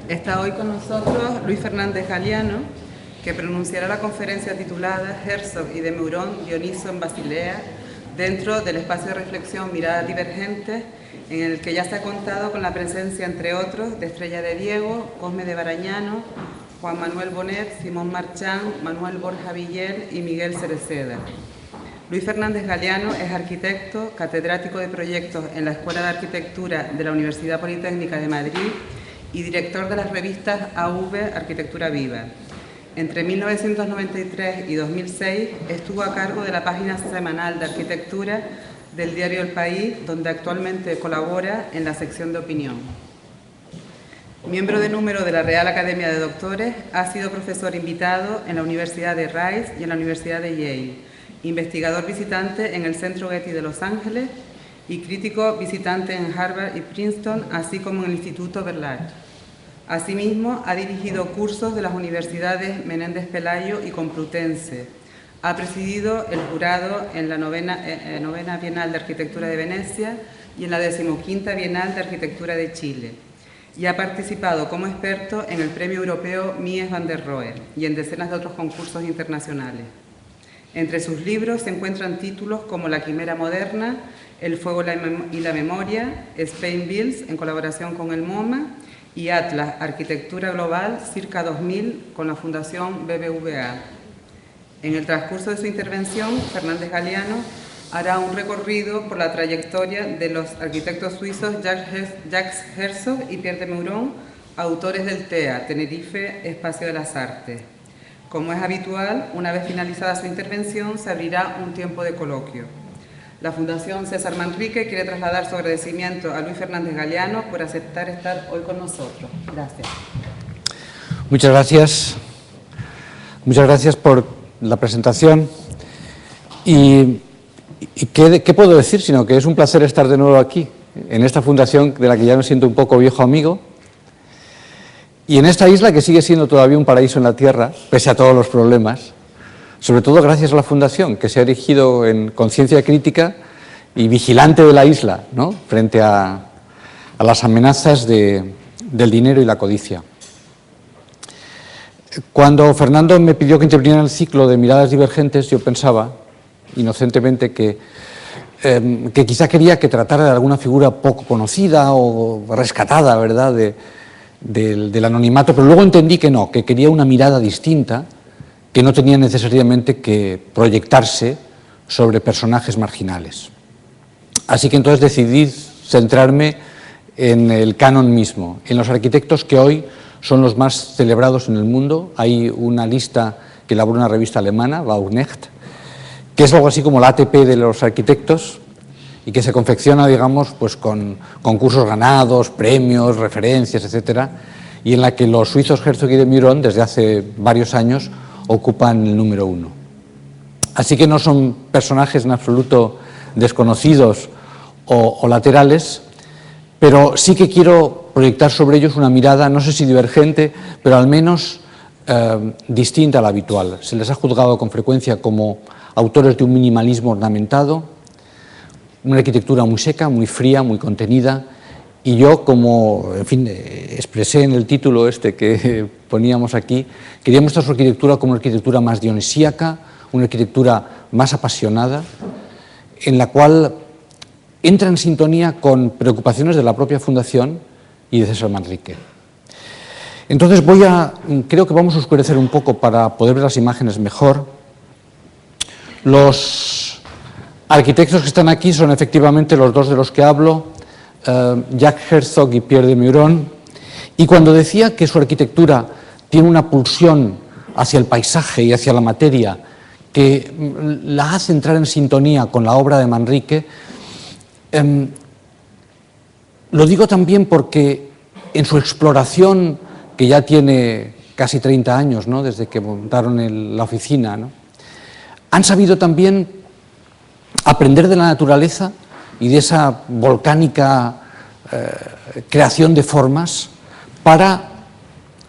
Está hoy con nosotros Luis Fernández Galiano, que pronunciará la conferencia titulada Herzog y de Meuron, Dioniso en Basilea, dentro del espacio de reflexión Miradas Divergentes, en el que ya se ha contado con la presencia, entre otros, de Estrella de Diego, Cosme de Barañano, Juan Manuel Bonet, Simón Marchán, Manuel Borja Villel y Miguel Cereceda. Luis Fernández Galiano es arquitecto, catedrático de proyectos en la Escuela de Arquitectura de la Universidad Politécnica de Madrid y director de las revistas AV Arquitectura Viva. Entre 1993 y 2006 estuvo a cargo de la página semanal de arquitectura del diario El País, donde actualmente colabora en la sección de opinión. Miembro de número de la Real Academia de Doctores, ha sido profesor invitado en la Universidad de Rice y en la Universidad de Yale, investigador visitante en el Centro Getty de Los Ángeles y crítico visitante en Harvard y Princeton, así como en el Instituto Berlage. Asimismo, ha dirigido cursos de las universidades Menéndez Pelayo y Complutense. Ha presidido el jurado en la novena Bienal de Arquitectura de Venecia y en la 15ª Bienal de Arquitectura de Chile. Y ha participado como experto en el Premio Europeo Mies van der Rohe y en decenas de otros concursos internacionales. Entre sus libros se encuentran títulos como La Quimera Moderna, El Fuego y la Memoria, Spain Builds, en colaboración con el MoMA, y Atlas, Arquitectura Global, circa 2000, con la Fundación BBVA. En el transcurso de su intervención, Fernández Galiano hará un recorrido por la trayectoria de los arquitectos suizos Jacques Herzog y Pierre de Meuron, autores del TEA, Tenerife, Espacio de las Artes. Como es habitual, una vez finalizada su intervención, se abrirá un tiempo de coloquio. La Fundación César Manrique quiere trasladar su agradecimiento a Luis Fernández Galiano por aceptar estar hoy con nosotros. Gracias. Muchas gracias. Muchas gracias por la presentación. ¿Y qué puedo decir? Sino que es un placer estar de nuevo aquí, en esta fundación de la que ya me siento un poco viejo amigo, y en esta isla que sigue siendo todavía un paraíso en la tierra, pese a todos los problemas, sobre todo gracias a la Fundación, que se ha erigido en conciencia crítica y vigilante de la isla, ¿no?, frente a las amenazas del dinero y la codicia. Cuando Fernando me pidió que interviniera en el ciclo de Miradas Divergentes, yo pensaba, inocentemente, que quizá quería que tratara de alguna figura poco conocida o rescatada, ¿verdad?, del anonimato, pero luego entendí que no, que quería una mirada distinta, que no tenía necesariamente que proyectarse sobre personajes marginales. Así que entonces decidí centrarme en el canon mismo, en los arquitectos que hoy son los más celebrados en el mundo. Hay una lista que elaboró una revista alemana, Bauknecht, que es algo así como la ATP de los arquitectos y que se confecciona, digamos, pues con concursos ganados, premios, referencias, etcétera, y en la que los suizos Herzog y de Meuron desde hace varios años ocupan el número 1. Así que no son personajes en absoluto desconocidos o laterales, pero sí que quiero proyectar sobre ellos una mirada, no sé si divergente, pero al menos distinta a la habitual. Se les ha juzgado con frecuencia como autores de un minimalismo ornamentado, una arquitectura muy seca, muy fría, muy contenida, y yo, como, en fin, expresé en el título este que poníamos aquí, quería mostrar su arquitectura como una arquitectura más dionisíaca, una arquitectura más apasionada, en la cual entra en sintonía con preocupaciones de la propia Fundación y de César Manrique. Entonces creo que vamos a oscurecer un poco para poder ver las imágenes mejor. Los arquitectos que están aquí son efectivamente los dos de los que hablo, Jacques Herzog y Pierre de Meuron, y cuando decía que su arquitectura tiene una pulsión hacia el paisaje y hacia la materia que la hace entrar en sintonía con la obra de Manrique, lo digo también porque en su exploración, que ya tiene casi 30 años, ¿no?, desde que montaron la oficina, ¿no?, han sabido también aprender de la naturaleza y de esa volcánica creación de formas para,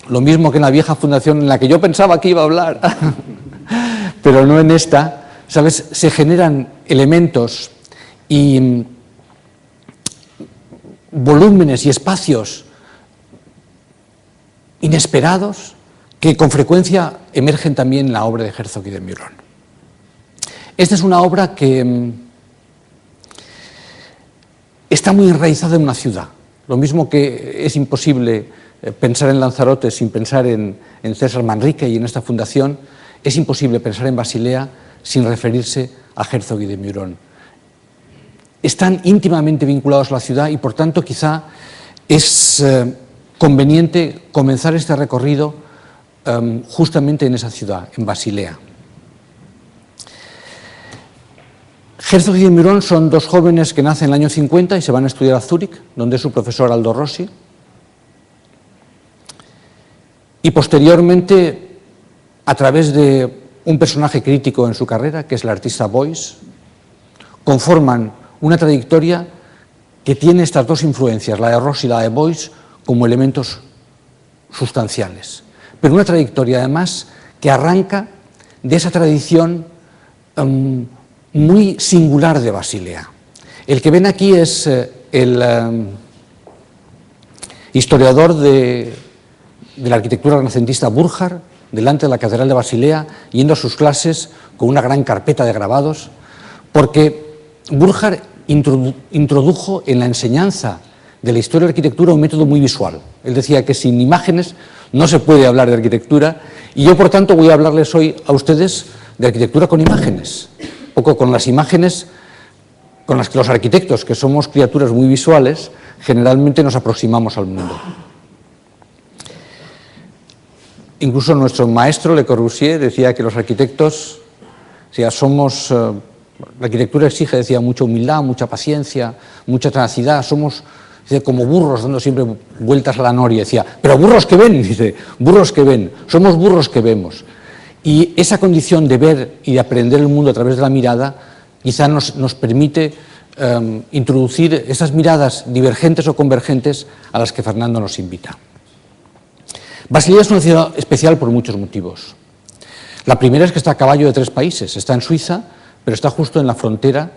lo mismo que en la vieja fundación en la que yo pensaba que iba a hablar, pero no en esta, ¿sabes?, se generan elementos y volúmenes y espacios inesperados que con frecuencia emergen también en la obra de Herzog y de Meuron. Esta es una obra que está muy enraizada en una ciudad, lo mismo que es imposible pensar en Lanzarote sin pensar en César Manrique y en esta fundación, es imposible pensar en Basilea sin referirse a Herzog y de Meuron. Están íntimamente vinculados a la ciudad y por tanto quizá es conveniente comenzar este recorrido justamente en esa ciudad, en Basilea. Herzog y de Meuron son dos jóvenes que nacen en el año 50 y se van a estudiar a Zúrich, donde es su profesor Aldo Rossi. Y posteriormente, a través de un personaje crítico en su carrera, que es el artista Beuys, conforman una trayectoria que tiene estas dos influencias, la de Rossi y la de Beuys, como elementos sustanciales. Pero una trayectoria, además, que arranca de esa tradición muy singular de Basilea. El que ven aquí es el historiador de la arquitectura renacentista Burchard, delante de la Catedral de Basilea, yendo a sus clases con una gran carpeta de grabados, porque Burchard introdujo en la enseñanza de la historia de la arquitectura un método muy visual. Él decía que sin imágenes no se puede hablar de arquitectura, y yo, por tanto, voy a hablarles hoy a ustedes de arquitectura con imágenes, un poco con las imágenes con las que los arquitectos, que somos criaturas muy visuales, generalmente nos aproximamos al mundo. Incluso nuestro maestro Le Corbusier decía que los arquitectos, somos, la arquitectura exige, decía, mucha humildad, mucha paciencia, mucha tenacidad, somos como burros dando siempre vueltas a la noria, decía, pero burros que ven, dice, burros que ven, somos burros que vemos. Y esa condición de ver y de aprender el mundo a través de la mirada quizá nos permite introducir esas miradas divergentes o convergentes a las que Fernando nos invita. Basilea es una ciudad especial por muchos motivos. La primera es que está a caballo de tres países, está en Suiza, pero está justo en la frontera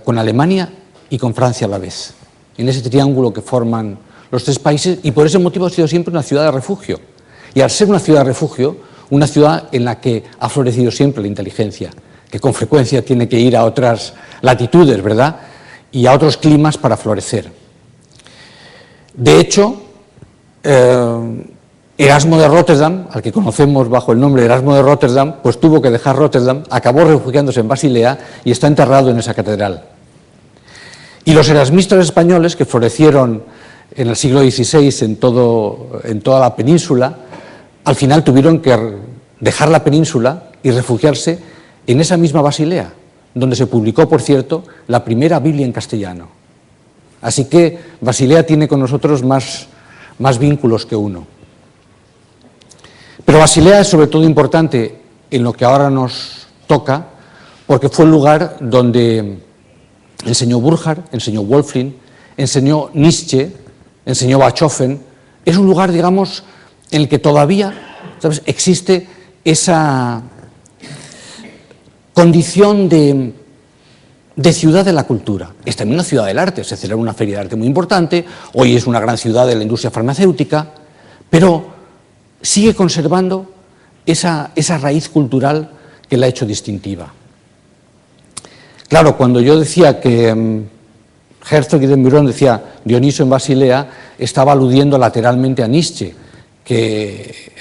con Alemania y con Francia a la vez, en ese triángulo que forman los tres países, y por ese motivo ha sido siempre una ciudad de refugio. Y al ser una ciudad de refugio, una ciudad en la que ha florecido siempre la inteligencia, que con frecuencia tiene que ir a otras latitudes, ¿verdad?, y a otros climas para florecer. De hecho, Erasmo de Rotterdam, al que conocemos bajo el nombre de Erasmo de Rotterdam, pues tuvo que dejar Rotterdam, acabó refugiándose en Basilea y está enterrado en esa catedral. Y los erasmistas españoles, que florecieron en el siglo XVI en toda la península, al final tuvieron que dejar la península y refugiarse en esa misma Basilea, donde se publicó, por cierto, la primera Biblia en castellano. Así que Basilea tiene con nosotros más vínculos que uno. Pero Basilea es sobre todo importante en lo que ahora nos toca, porque fue el lugar donde enseñó Burchard, enseñó Wölfflin, enseñó Nietzsche, enseñó Bachofen. Es un lugar, digamos, en el que todavía, ¿sabes?, existe esa condición de ciudad de la cultura. Es también una ciudad del arte, se celebra una feria de arte muy importante, hoy es una gran ciudad de la industria farmacéutica, pero sigue conservando esa raíz cultural que la ha hecho distintiva. Claro, cuando yo decía que Herzog y de Meuron decía Dioniso en Basilea, estaba aludiendo lateralmente a Nietzsche, que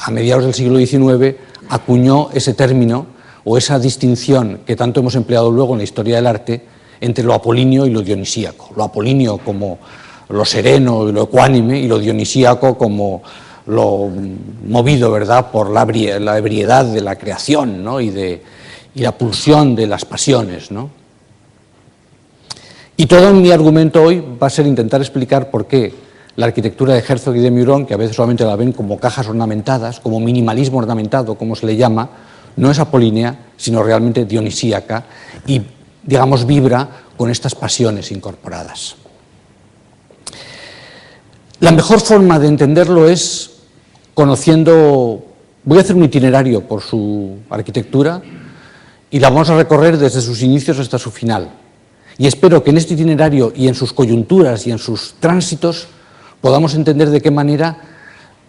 a mediados del siglo XIX acuñó ese término o esa distinción que tanto hemos empleado luego en la historia del arte entre lo apolíneo y lo dionisíaco. Lo apolíneo como lo sereno y lo ecuánime, y lo dionisíaco como lo movido, ¿verdad?, por la ebriedad de la creación, ¿no?, y la pulsión de las pasiones, ¿no? Y todo mi argumento hoy va a ser intentar explicar por qué la arquitectura de Herzog y de Meuron, que a veces solamente la ven como cajas ornamentadas, como minimalismo ornamentado, como se le llama, no es apolínea, sino realmente dionisíaca y, digamos, vibra con estas pasiones incorporadas. La mejor forma de entenderlo es conociendo, voy a hacer un itinerario por su arquitectura y la vamos a recorrer desde sus inicios hasta su final. Y espero que en este itinerario y en sus coyunturas y en sus tránsitos podamos entender de qué manera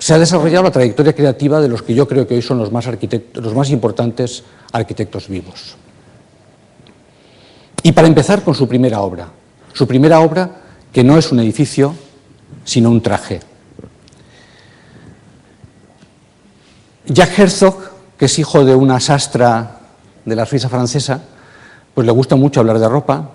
se ha desarrollado la trayectoria creativa de los que yo creo que hoy son los más importantes arquitectos vivos. Y para empezar con su primera obra que no es un edificio, sino un traje. Jacques Herzog, que es hijo de una sastra de la Suiza francesa, pues le gusta mucho hablar de ropa.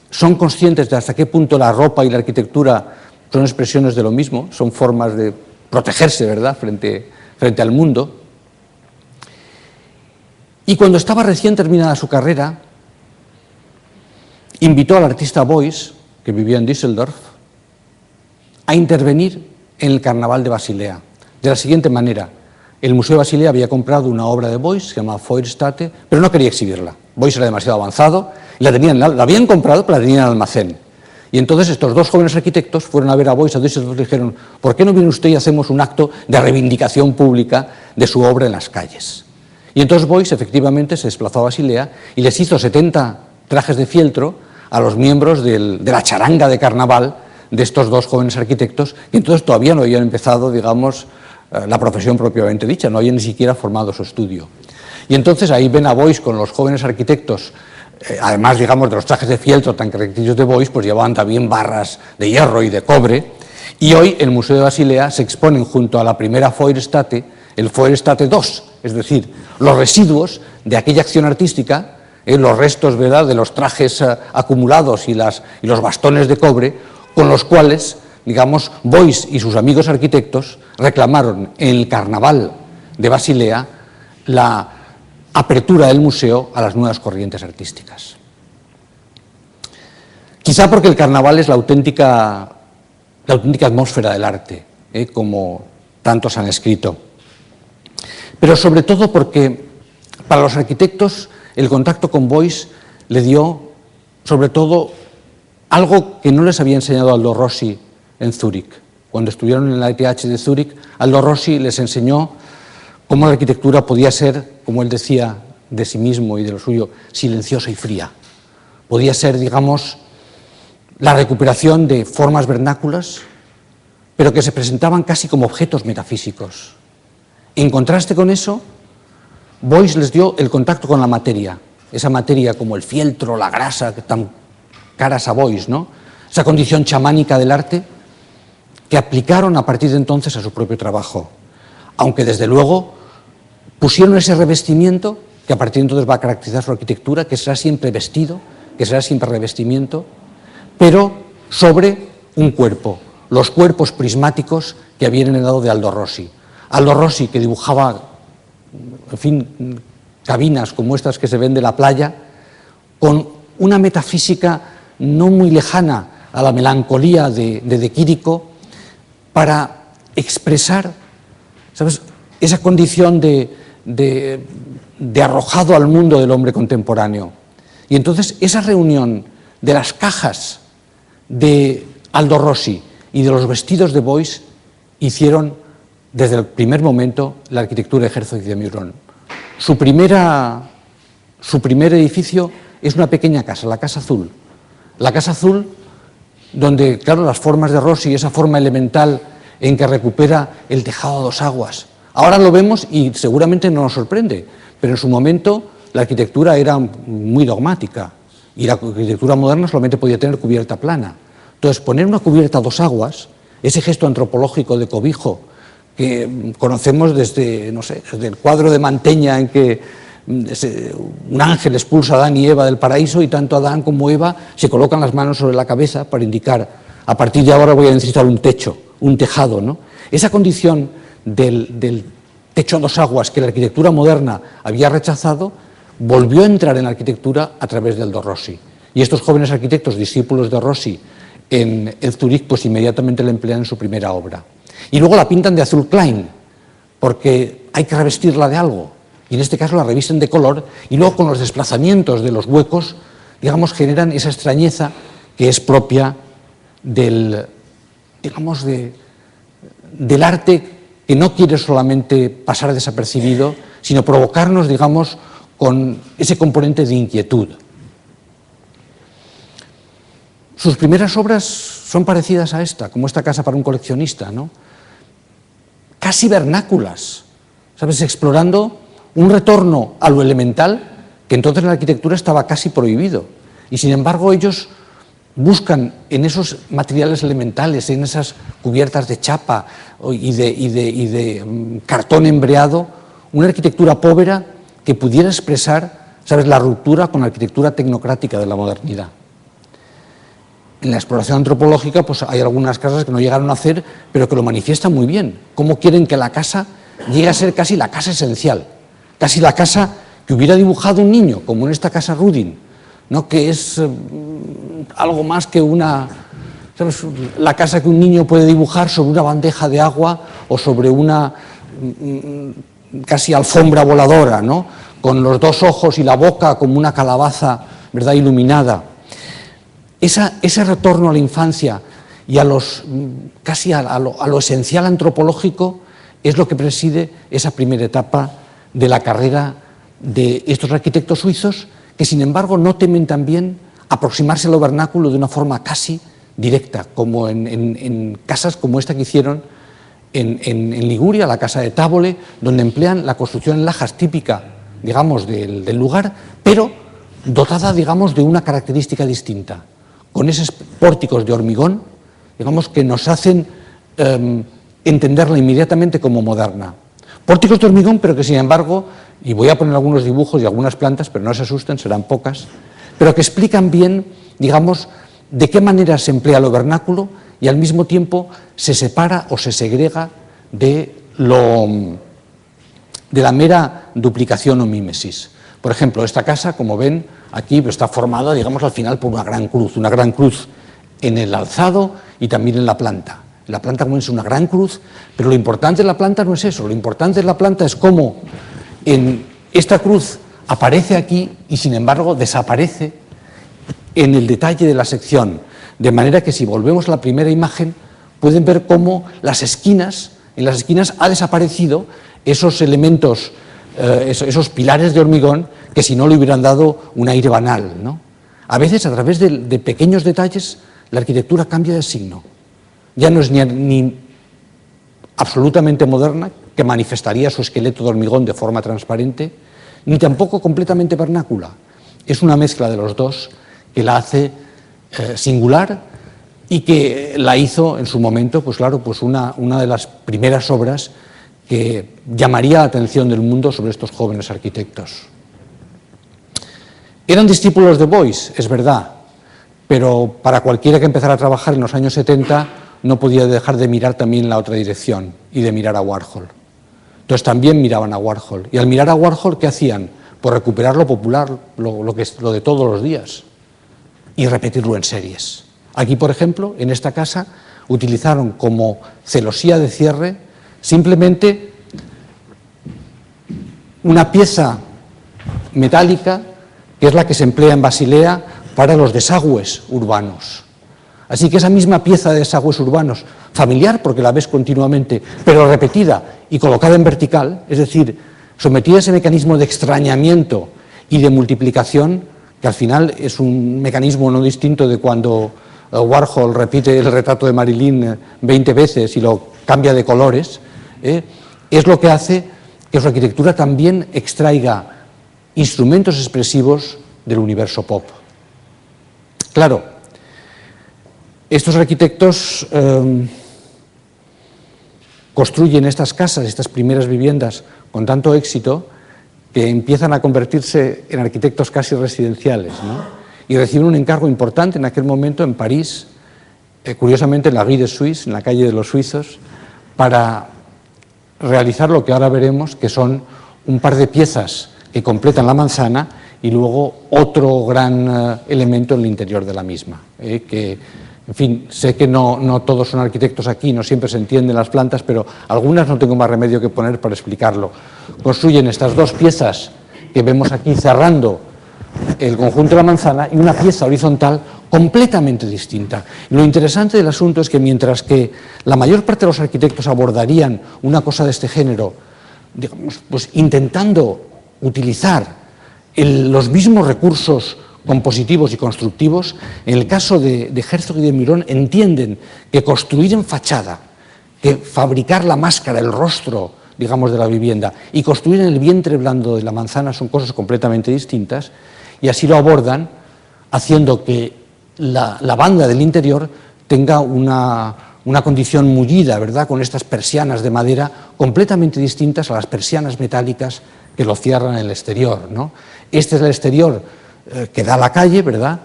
Son conscientes de hasta qué punto la ropa y la arquitectura son expresiones de lo mismo, son formas de protegerse, ¿verdad?, frente al mundo. Y cuando estaba recién terminada su carrera, invitó al artista Beuys, que vivía en Düsseldorf, a intervenir en el Carnaval de Basilea, de la siguiente manera. El Museo de Basilea había comprado una obra de Beuys, se llama Feuerstätte, pero no quería exhibirla. Beuys era demasiado avanzado, y la habían comprado, pero la tenían en el almacén. Y entonces estos dos jóvenes arquitectos fueron a ver a Beuys a Düsseldorf y le dijeron: ¿por qué no viene usted y hacemos un acto de reivindicación pública de su obra en las calles? Y entonces Beuys efectivamente se desplazó a Basilea y les hizo 70 trajes de fieltro a los miembros de la charanga de carnaval de estos dos jóvenes arquitectos, que entonces todavía no habían empezado, digamos, la profesión propiamente dicha, no habían ni siquiera formado su estudio. Y entonces ahí ven a Beuys con los jóvenes arquitectos, además, digamos, de los trajes de fieltro tan característicos de Beuys, pues llevaban también barras de hierro y de cobre, y hoy en el Museo de Basilea se exponen junto a la primera Feuerstätte, el Feuerstätte II, es decir, los residuos de aquella acción artística, los restos, ¿verdad?, de los trajes acumulados y los bastones de cobre, con los cuales, digamos, Beuys y sus amigos arquitectos reclamaron en el Carnaval de Basilea la apertura del museo a las nuevas corrientes artísticas. Quizá porque el carnaval es la auténtica atmósfera del arte, como tantos han escrito, pero sobre todo porque para los arquitectos el contacto con Beuys le dio, sobre todo, algo que no les había enseñado Aldo Rossi en Zúrich. Cuando estuvieron en la ETH de Zúrich, Aldo Rossi les enseñó cómo la arquitectura podía ser, como él decía de sí mismo y de lo suyo, silenciosa y fría. Podía ser, digamos, la recuperación de formas vernáculas, pero que se presentaban casi como objetos metafísicos. En contraste con eso, Beuys les dio el contacto con la materia, esa materia como el fieltro, la grasa, que tan caras a Beuys, ¿no? Esa condición chamánica del arte que aplicaron a partir de entonces a su propio trabajo, aunque desde luego pusieron ese revestimiento que a partir de entonces va a caracterizar su arquitectura, que será siempre vestido, que será siempre revestimiento, pero sobre un cuerpo, los cuerpos prismáticos que habían heredado de Aldo Rossi. Aldo Rossi, que dibujaba, en fin, cabinas como estas que se ven de la playa, con una metafísica no muy lejana a la melancolía de Quirico, para expresar, ¿sabes?, esa condición de arrojado al mundo del hombre contemporáneo. Y entonces esa reunión de las cajas de Aldo Rossi y de los vestidos de Beuys hicieron desde el primer momento la arquitectura de Herzog y de Meuron. Su primer edificio es una pequeña casa, la Casa Azul. La Casa Azul, donde, claro, las formas de Rossi, esa forma elemental en que recupera el tejado a dos aguas. Ahora lo vemos y seguramente no nos sorprende, pero en su momento la arquitectura era muy dogmática y la arquitectura moderna solamente podía tener cubierta plana. Entonces, poner una cubierta a dos aguas, ese gesto antropológico de cobijo que conocemos desde, no sé, desde el cuadro de Mantegna en que un ángel expulsa a Adán y Eva del paraíso y tanto Adán como Eva se colocan las manos sobre la cabeza para indicar: a partir de ahora voy a necesitar un techo, un tejado, ¿no? Esa condición del techo a dos aguas que la arquitectura moderna había rechazado volvió a entrar en la arquitectura a través de Aldo Rossi. Y estos jóvenes arquitectos, discípulos de Rossi en Zúrich, pues inmediatamente la emplean en su primera obra. Y luego la pintan de azul Klein, porque hay que revestirla de algo. Y en este caso la revisten de color, y luego con los desplazamientos de los huecos, digamos, generan esa extrañeza que es propia del arte, que no quiere solamente pasar desapercibido, sino provocarnos, digamos, con ese componente de inquietud. Sus primeras obras son parecidas a esta, como esta casa para un coleccionista, ¿no? casi vernáculas, ¿sabes? Explorando un retorno a lo elemental que entonces en la arquitectura estaba casi prohibido. Y sin embargo ellos buscan en esos materiales elementales, en esas cubiertas de chapa y de cartón embreado, una arquitectura povera que pudiera expresar, ¿sabes?, la ruptura con la arquitectura tecnocrática de la modernidad. En la exploración antropológica pues hay algunas casas que no llegaron a hacer, pero que lo manifiestan muy bien. Cómo quieren que la casa llegue a ser casi la casa esencial, casi la casa que hubiera dibujado un niño, como en esta casa Rudin, ¿no?, que es algo más que una, ¿sabes?, la casa que un niño puede dibujar sobre una bandeja de agua o sobre una casi alfombra voladora, ¿no?, con los dos ojos y la boca como una calabaza, ¿verdad?, iluminada. Ese retorno a la infancia y a casi a lo esencial antropológico es lo que preside esa primera etapa de la carrera de estos arquitectos suizos, que sin embargo no temen también aproximarse a lo vernáculo de una forma casi directa, como en casas como esta que hicieron en Liguria, la casa de Távole, donde emplean la construcción en lajas típica, digamos, del lugar, pero dotada, digamos, de una característica distinta, con esos pórticos de hormigón, digamos, que nos hacen entenderla inmediatamente como moderna. Pórticos de hormigón, pero que sin embargo, y voy a poner algunos dibujos y algunas plantas, pero no se asusten, serán pocas, pero que explican bien, digamos, de qué manera se emplea lo vernáculo y al mismo tiempo se separa o se segrega de la mera duplicación o mímesis. Por ejemplo, esta casa, como ven, aquí está formada, digamos, al final por una gran cruz en el alzado y también en la planta. La planta como es una gran cruz, pero lo importante de la planta no es eso, lo importante de la planta es cómo en esta cruz aparece aquí y sin embargo desaparece en el detalle de la sección, de manera que si volvemos a la primera imagen pueden ver cómo en las esquinas ha desaparecido esos elementos, esos pilares de hormigón que si no le hubieran dado un aire banal, ¿no? A veces a través de pequeños detalles la arquitectura cambia de signo. Ya no es ni absolutamente moderna, que manifestaría su esqueleto de hormigón de forma transparente, ni tampoco completamente vernácula. Es una mezcla de los dos que la hace singular y que la hizo en su momento, pues claro, pues una de las primeras obras que llamaría la atención del mundo sobre estos jóvenes arquitectos. Eran discípulos de Beuys, es verdad, pero para cualquiera que empezara a trabajar en los años 70 no podía dejar de mirar también en la otra dirección y de mirar a Warhol. Entonces también miraban a Warhol. Y al mirar a Warhol, ¿qué hacían? Pues recuperar lo popular, lo de todos los días, y repetirlo en series. Aquí, por ejemplo, en esta casa, utilizaron como celosía de cierre simplemente una pieza metálica, que es la que se emplea en Basilea para los desagües urbanos. Así que esa misma pieza de desagües urbanos, familiar porque la ves continuamente, pero repetida y colocada en vertical, es decir, sometida a ese mecanismo de extrañamiento y de multiplicación, que al final es un mecanismo no distinto de cuando Warhol repite el retrato de Marilyn 20 veces y lo cambia de colores, es lo que hace que su arquitectura también extraiga instrumentos expresivos del universo pop. Claro, estos arquitectos construyen estas casas, estas primeras viviendas con tanto éxito que empiezan a convertirse en arquitectos casi residenciales, ¿no? Y reciben un encargo importante en aquel momento en París, curiosamente en la Rue de Suisse, en la calle de los suizos, para realizar lo que ahora veremos, que son un par de piezas que completan la manzana y luego otro gran elemento en el interior de la misma, que, en fin, sé que no todos son arquitectos aquí, no siempre se entienden las plantas, pero algunas no tengo más remedio que poner para explicarlo. Construyen estas dos piezas que vemos aquí cerrando el conjunto de la manzana y una pieza horizontal completamente distinta. Y lo interesante del asunto es que mientras que la mayor parte de los arquitectos abordarían una cosa de este género, digamos, pues intentando utilizar los mismos recursos compositivos y constructivos, en el caso de Herzog y de Meuron entienden que construir en fachada, que fabricar la máscara, el rostro, digamos, de la vivienda y construir en el vientre blando de la manzana son cosas completamente distintas, y así lo abordan haciendo que la banda del interior tenga una condición mullida, ¿verdad?, con estas persianas de madera completamente distintas a las persianas metálicas que lo cierran en el exterior, ¿no? Este es el exterior que da a la calle, ¿verdad?,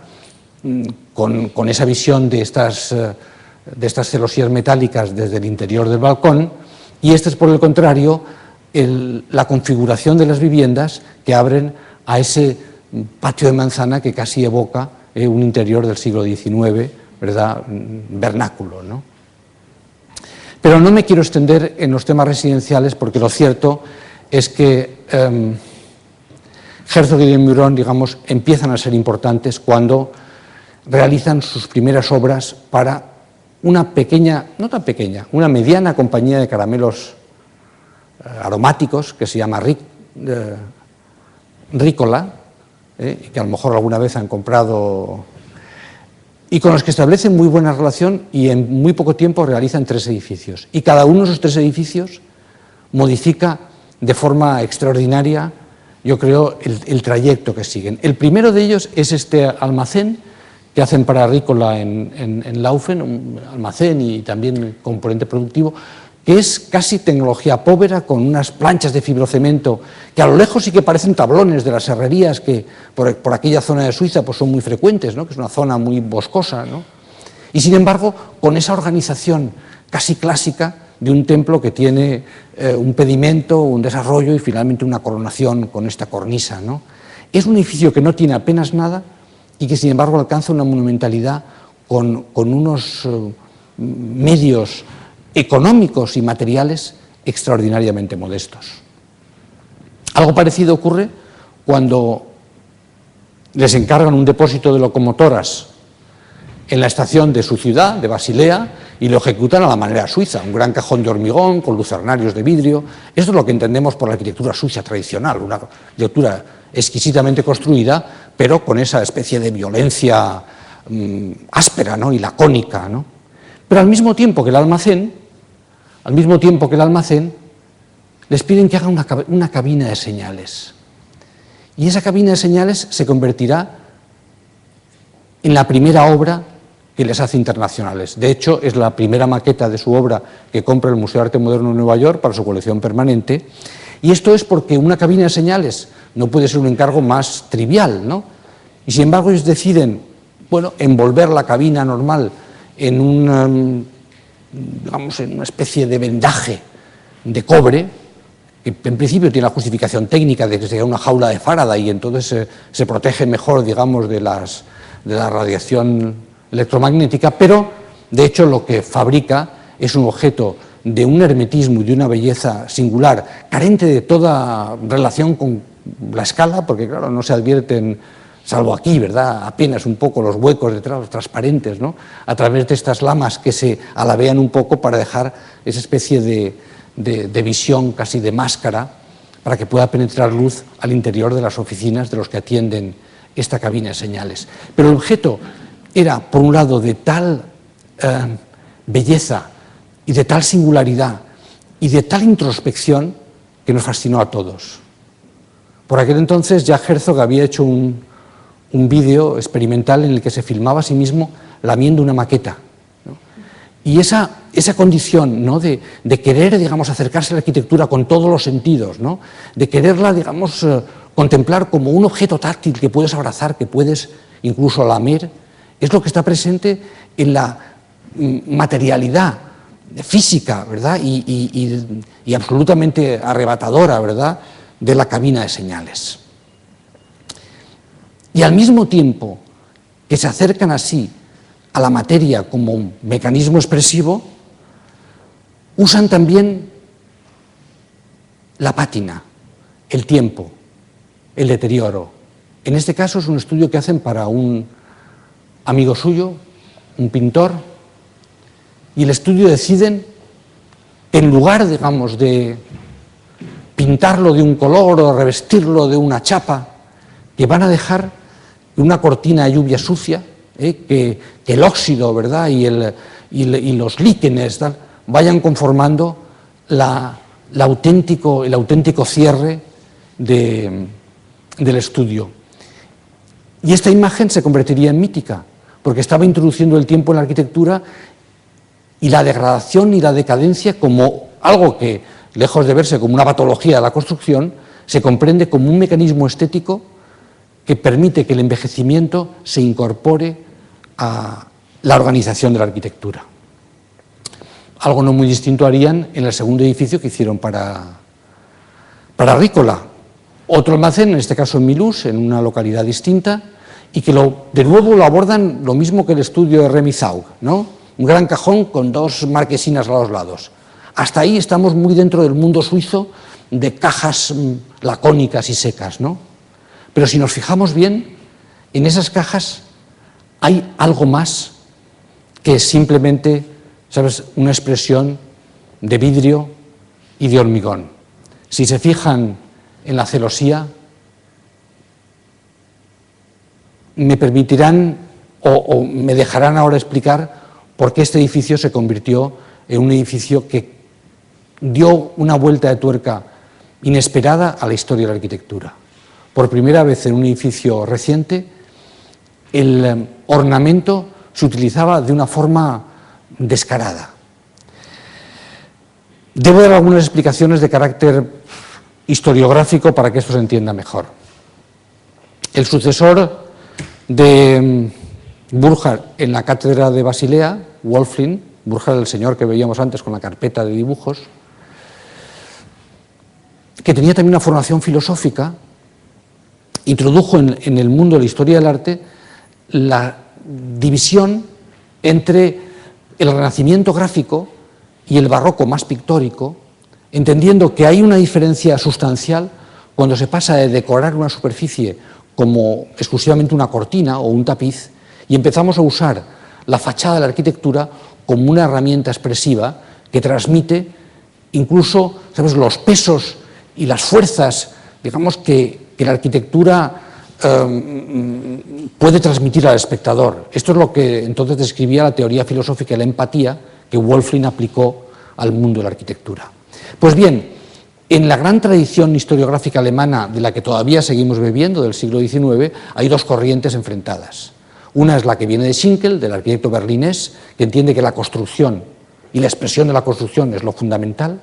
con esa visión de estas celosías metálicas desde el interior del balcón, y este es, por el contrario, la configuración de las viviendas que abren a ese patio de manzana que casi evoca un interior del siglo XIX, ¿verdad?, vernáculo, ¿no? Pero no me quiero extender en los temas residenciales, porque lo cierto es que Herzog y de Meuron, digamos, empiezan a ser importantes cuando realizan sus primeras obras para una pequeña, no tan pequeña, una mediana compañía de caramelos aromáticos que se llama Ricola, que a lo mejor alguna vez han comprado, y con los que establecen muy buena relación y en muy poco tiempo realizan 3 edificios. Y cada uno de esos 3 edificios modifica de forma extraordinaria, yo creo, el trayecto que siguen. El primero de ellos es este almacén que hacen para Ricola en Laufen, un almacén y también componente productivo, que es casi tecnología povera, con unas planchas de fibrocemento que a lo lejos sí que parecen tablones de las herrerías que por aquella zona de Suiza pues son muy frecuentes, ¿no?, que es una zona muy boscosa, ¿no?, y sin embargo con esa organización casi clásica de un templo que tiene un pedimento, un desarrollo y finalmente una coronación con esta cornisa, ¿no? Es un edificio que no tiene apenas nada y que sin embargo alcanza una monumentalidad con unos medios económicos y materiales extraordinariamente modestos. Algo parecido ocurre cuando les encargan un depósito de locomotoras en la estación de su ciudad, de Basilea, y lo ejecutan a la manera suiza, un gran cajón de hormigón con lucernarios de vidrio. Esto es lo que entendemos por la arquitectura suiza tradicional, una arquitectura exquisitamente construida, pero con esa especie de violencia áspera, ¿no?, y lacónica, ¿no? Pero al mismo tiempo que el almacén, les piden que hagan una cabina de señales. Y esa cabina de señales se convertirá en la primera obra que les hace internacionales. De hecho, es la primera maqueta de su obra que compra el Museo de Arte Moderno de Nueva York para su colección permanente. Y esto es porque una cabina de señales no puede ser un encargo más trivial, ¿no? Y sin embargo ellos deciden, bueno, envolver la cabina normal en digamos, en una especie de vendaje de cobre, que en principio tiene la justificación técnica de que sea una jaula de Faraday y entonces se protege mejor, digamos, de la radiación electromagnética, pero de hecho lo que fabrica es un objeto de un hermetismo y de una belleza singular, carente de toda relación con la escala, porque claro, no se advierten, salvo aquí, ¿verdad?, apenas un poco los huecos detrás, los transparentes, ¿no?, a través de estas lamas que se alabean un poco para dejar esa especie de visión casi de máscara para que pueda penetrar luz al interior de las oficinas de los que atienden esta cabina de señales. Pero el objeto era, por un lado, de tal belleza y de tal singularidad y de tal introspección que nos fascinó a todos. Por aquel entonces ya Herzog había hecho un vídeo experimental en el que se filmaba a sí mismo lamiendo una maqueta, ¿no? Y esa condición, ¿no?, de querer, digamos, acercarse a la arquitectura con todos los sentidos, ¿no?, de quererla, digamos, contemplar como un objeto táctil que puedes abrazar, que puedes incluso lamer, es lo que está presente en la materialidad física, ¿verdad?, y absolutamente arrebatadora, ¿verdad?, de la cabina de señales. Y al mismo tiempo que se acercan así a la materia como un mecanismo expresivo, usan también la pátina, el tiempo, el deterioro. En este caso es un estudio que hacen para un amigo suyo, un pintor, y el estudio deciden que en lugar, digamos, de pintarlo de un color o revestirlo de una chapa, que van a dejar una cortina de lluvia sucia, que el óxido, ¿verdad?, y los líquenes vayan conformando el auténtico cierre del estudio. Y esta imagen se convertiría en mítica, porque estaba introduciendo el tiempo en la arquitectura y la degradación y la decadencia como algo que, lejos de verse como una patología de la construcción, se comprende como un mecanismo estético que permite que el envejecimiento se incorpore a la organización de la arquitectura. Algo no muy distinto harían en el segundo edificio que hicieron para Rícola. Otro almacén, en este caso en Milús, en una localidad distinta, y que de nuevo lo abordan lo mismo que el estudio de Remy Zaugg, ¿no? Un gran cajón con dos marquesinas a los lados. Hasta ahí estamos muy dentro del mundo suizo de cajas lacónicas y secas, ¿no? Pero si nos fijamos bien, en esas cajas hay algo más que simplemente, ¿sabes?, una expresión de vidrio y de hormigón. Si se fijan en la celosía, me permitirán o me dejarán ahora explicar por qué este edificio se convirtió en un edificio que dio una vuelta de tuerca inesperada a la historia de la arquitectura. Por primera vez en un edificio reciente, el ornamento se utilizaba de una forma descarada. Debo dar algunas explicaciones de carácter historiográfico para que esto se entienda mejor. El sucesor de Burckhardt en la cátedra de Basilea, Wölfflin, Burckhardt, el señor que veíamos antes con la carpeta de dibujos, que tenía también una formación filosófica, introdujo en el mundo de la historia del arte la división entre el renacimiento gráfico y el barroco más pictórico, entendiendo que hay una diferencia sustancial cuando se pasa de decorar una superficie como exclusivamente una cortina o un tapiz y empezamos a usar la fachada de la arquitectura como una herramienta expresiva que transmite incluso, ¿sabes?, los pesos y las fuerzas, digamos, que la arquitectura puede transmitir al espectador. Esto es lo que entonces describía la teoría filosófica de la empatía que Wölfflin aplicó al mundo de la arquitectura. Pues bien, en la gran tradición historiográfica alemana de la que todavía seguimos bebiendo, del siglo XIX, hay dos corrientes enfrentadas. Una es la que viene de Schinkel, del arquitecto berlinés, que entiende que la construcción y la expresión de la construcción es lo fundamental,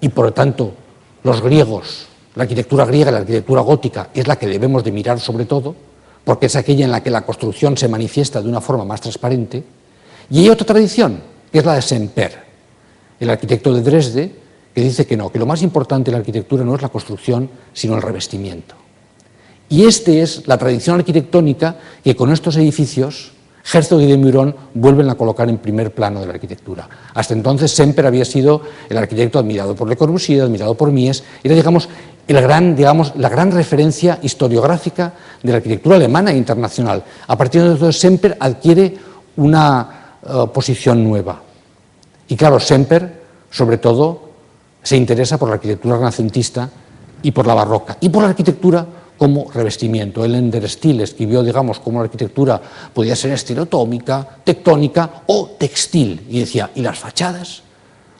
y por lo tanto los griegos, la arquitectura griega y la arquitectura gótica es la que debemos de mirar sobre todo, porque es aquella en la que la construcción se manifiesta de una forma más transparente. Y hay otra tradición, que es la de Semper, el arquitecto de Dresde, que dice que no, que lo más importante de la arquitectura no es la construcción, sino el revestimiento. Y esta es la tradición arquitectónica que con estos edificios Herzog y de Meuron vuelven a colocar en primer plano de la arquitectura. Hasta entonces Semper había sido el arquitecto admirado por Le Corbusier, admirado por Mies, era, digamos, la gran referencia historiográfica de la arquitectura alemana e internacional. A partir de entonces Semper adquiere una posición nueva. Y claro, Semper, sobre todo, se interesa por la arquitectura renacentista y por la barroca, y por la arquitectura como revestimiento. Él en Der Stil escribió, digamos, cómo la arquitectura podía ser estilotómica, tectónica o textil. Y decía, y las fachadas,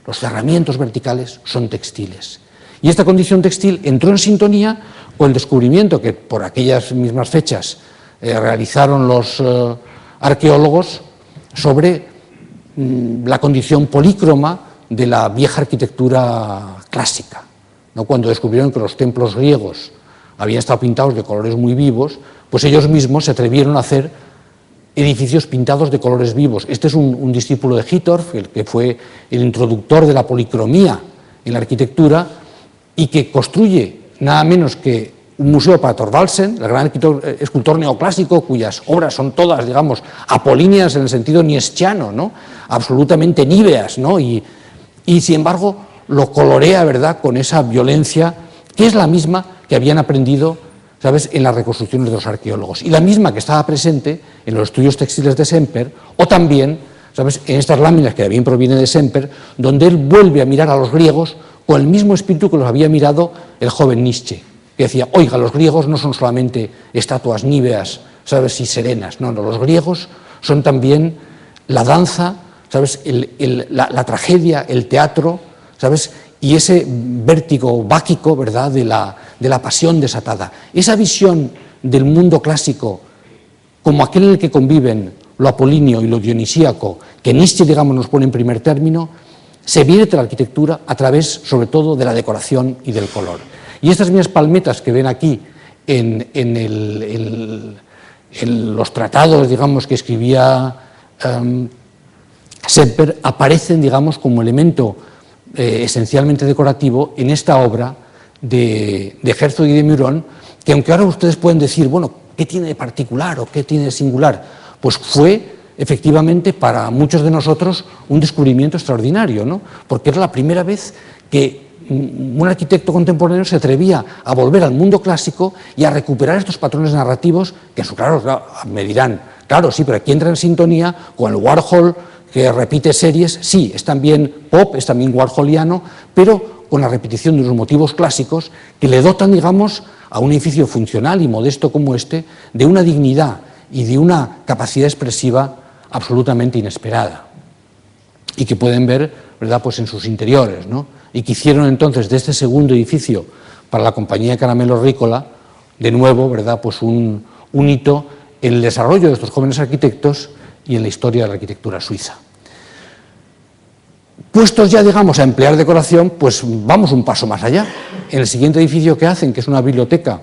los cerramientos verticales son textiles. Y esta condición textil entró en sintonía con el descubrimiento que por aquellas mismas fechas realizaron los arqueólogos sobre la condición polícroma de la vieja arquitectura clásica, ¿no? Cuando descubrieron que los templos griegos habían estado pintados de colores muy vivos, pues ellos mismos se atrevieron a hacer edificios pintados de colores vivos. Este es un discípulo de Hittorf, el que fue el introductor de la policromía en la arquitectura y que construye nada menos que un museo para Thorvaldsen, el gran escultor neoclásico, cuyas obras son todas, digamos, apolíneas en el sentido nieschiano, ¿no?, absolutamente níveas, ¿no?, y sin embargo lo colorea, ¿verdad?, con esa violencia que es la misma que habían aprendido, ¿sabes?, en las reconstrucciones de los arqueólogos, y la misma que estaba presente en los estudios textiles de Semper, o también, ¿sabes?, en estas láminas que también provienen de Semper, donde él vuelve a mirar a los griegos con el mismo espíritu que los había mirado el joven Nietzsche, que decía, oiga, los griegos no son solamente estatuas níveas, ¿sabes?, y serenas, no, los griegos son también la danza, ¿sabes? La tragedia, el teatro, ¿sabes? Y ese vértigo báquico, ¿verdad?, de la pasión desatada. Esa visión del mundo clásico como aquel en el que conviven lo apolíneo y lo dionisíaco, que Nietzsche, digamos, nos pone en primer término, se vierte a la arquitectura a través, sobre todo, de la decoración y del color. Y estas mismas palmetas que ven aquí en los tratados, digamos, que escribía Semper, aparecen, digamos, como elemento esencialmente decorativo en esta obra de Herzog y de Meuron, que aunque ahora ustedes pueden decir, bueno, ¿qué tiene de particular o qué tiene de singular? Pues fue efectivamente para muchos de nosotros un descubrimiento extraordinario, ¿no? Porque era la primera vez que un arquitecto contemporáneo se atrevía a volver al mundo clásico y a recuperar estos patrones narrativos que, claro, me dirán, claro, sí, pero aquí entra en sintonía con el Warhol, que repite series, sí, es también pop, es también warholiano, pero con la repetición de unos motivos clásicos que le dotan, digamos, a un edificio funcional y modesto como este, de una dignidad y de una capacidad expresiva absolutamente inesperada, y que pueden ver, ¿verdad?, pues en sus interiores, ¿no? Y que hicieron entonces de este segundo edificio para la compañía de Caramelo Rícola, de nuevo, ¿verdad?, pues un hito en el desarrollo de estos jóvenes arquitectos y en la historia de la arquitectura suiza. Puestos ya, digamos, a emplear decoración, pues vamos un paso más allá. En el siguiente edificio que hacen, que es una biblioteca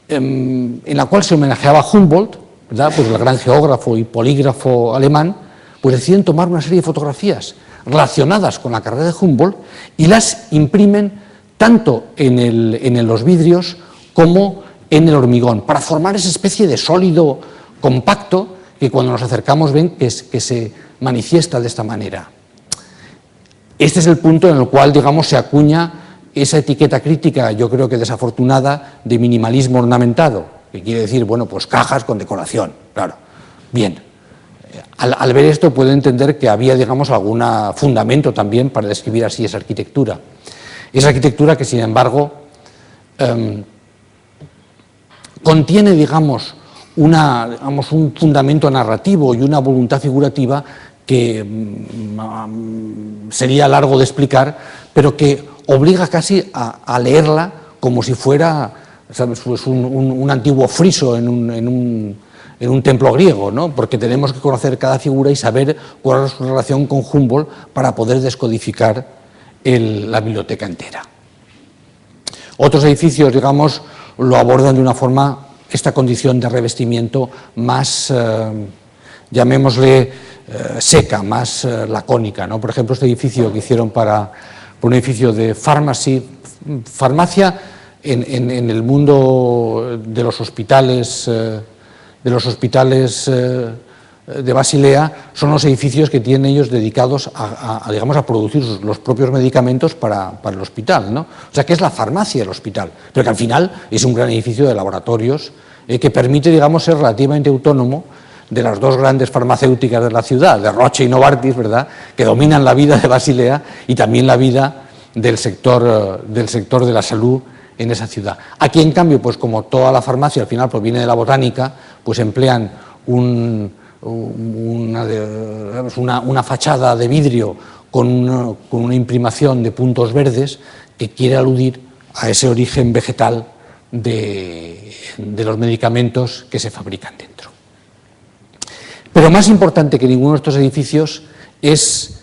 en la cual se homenajeaba a Humboldt, ¿verdad?, pues el gran geógrafo y polígrafo alemán, pues deciden tomar una serie de fotografías relacionadas con la carrera de Humboldt y las imprimen tanto en los vidrios como en el hormigón, para formar esa especie de sólido compacto que cuando nos acercamos ven que se manifiesta de esta manera. Este es el punto en el cual, digamos, se acuña esa etiqueta crítica, yo creo que desafortunada, de minimalismo ornamentado, que quiere decir, bueno, pues cajas con decoración, claro. Bien, al ver esto puede entender que había, digamos, algún fundamento también para describir así esa arquitectura. Esa arquitectura que, sin embargo, contiene, digamos, un fundamento narrativo y una voluntad figurativa que sería largo de explicar, pero que obliga casi a leerla como si fuera, ¿sabes?, pues un antiguo friso en un templo griego, ¿no? Porque tenemos que conocer cada figura y saber cuál es su relación con Humboldt para poder descodificar la biblioteca entera. Otros edificios, digamos, lo abordan de una forma, esta condición de revestimiento más, llamémosle, seca, más lacónica, ¿no? Por ejemplo, este edificio que hicieron para un edificio de farmacia en el mundo de los hospitales de Basilea, son los edificios que tienen ellos dedicados digamos, a producir los propios medicamentos para el hospital, ¿no? O sea, que es la farmacia del hospital, pero que al final es un gran edificio de laboratorios que permite, digamos, ser relativamente autónomo de las dos grandes farmacéuticas de la ciudad, de Roche y Novartis, ¿verdad?, que dominan la vida de Basilea y también la vida del sector de la salud en esa ciudad. Aquí, en cambio, pues como toda la farmacia al final proviene de la botánica, pues emplean una fachada de vidrio con una imprimación de puntos verdes que quiere aludir a ese origen vegetal de los medicamentos que se fabrican dentro. Pero más importante que ninguno de estos edificios es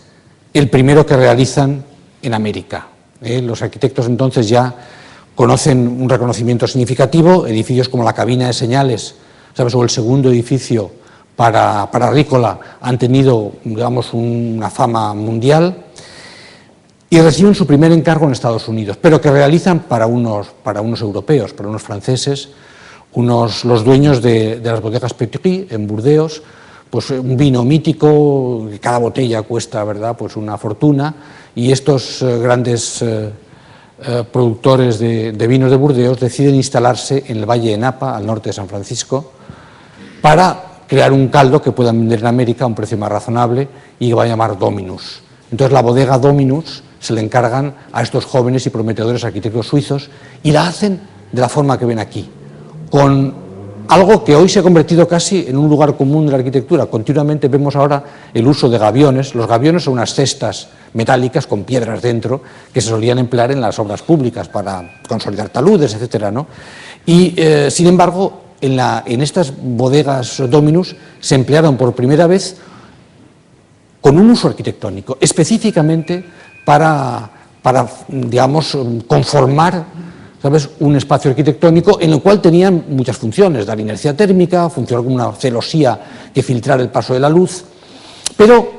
el primero que realizan en América. Los arquitectos entonces ya conocen un reconocimiento significativo, edificios como la cabina de señales, ¿sabes?, o el segundo edificio para Rícola han tenido, digamos, una fama mundial y reciben su primer encargo en Estados Unidos, pero que realizan para unos europeos, para unos franceses, los dueños de las bodegas Petrie en Burdeos, pues un vino mítico, que cada botella cuesta, ¿verdad?, pues una fortuna, y estos grandes productores de vinos de Burdeos deciden instalarse en el Valle de Napa, al norte de San Francisco, para crear un caldo que puedan vender en América a un precio más razonable y que va a llamar Dominus. Entonces la bodega Dominus se le encargan a estos jóvenes y prometedores arquitectos suizos y la hacen de la forma que ven aquí, con algo que hoy se ha convertido casi en un lugar común de la arquitectura. Continuamente vemos ahora el uso de gaviones. Los gaviones son unas cestas metálicas con piedras dentro que se solían emplear en las obras públicas para consolidar taludes, etcétera, ¿no? Y, sin embargo, en estas bodegas Dominus se emplearon por primera vez con un uso arquitectónico, específicamente para digamos, conformar, ¿sabes?, un espacio arquitectónico en el cual tenían muchas funciones: dar inercia térmica, funcionar como una celosía que filtrara el paso de la luz, pero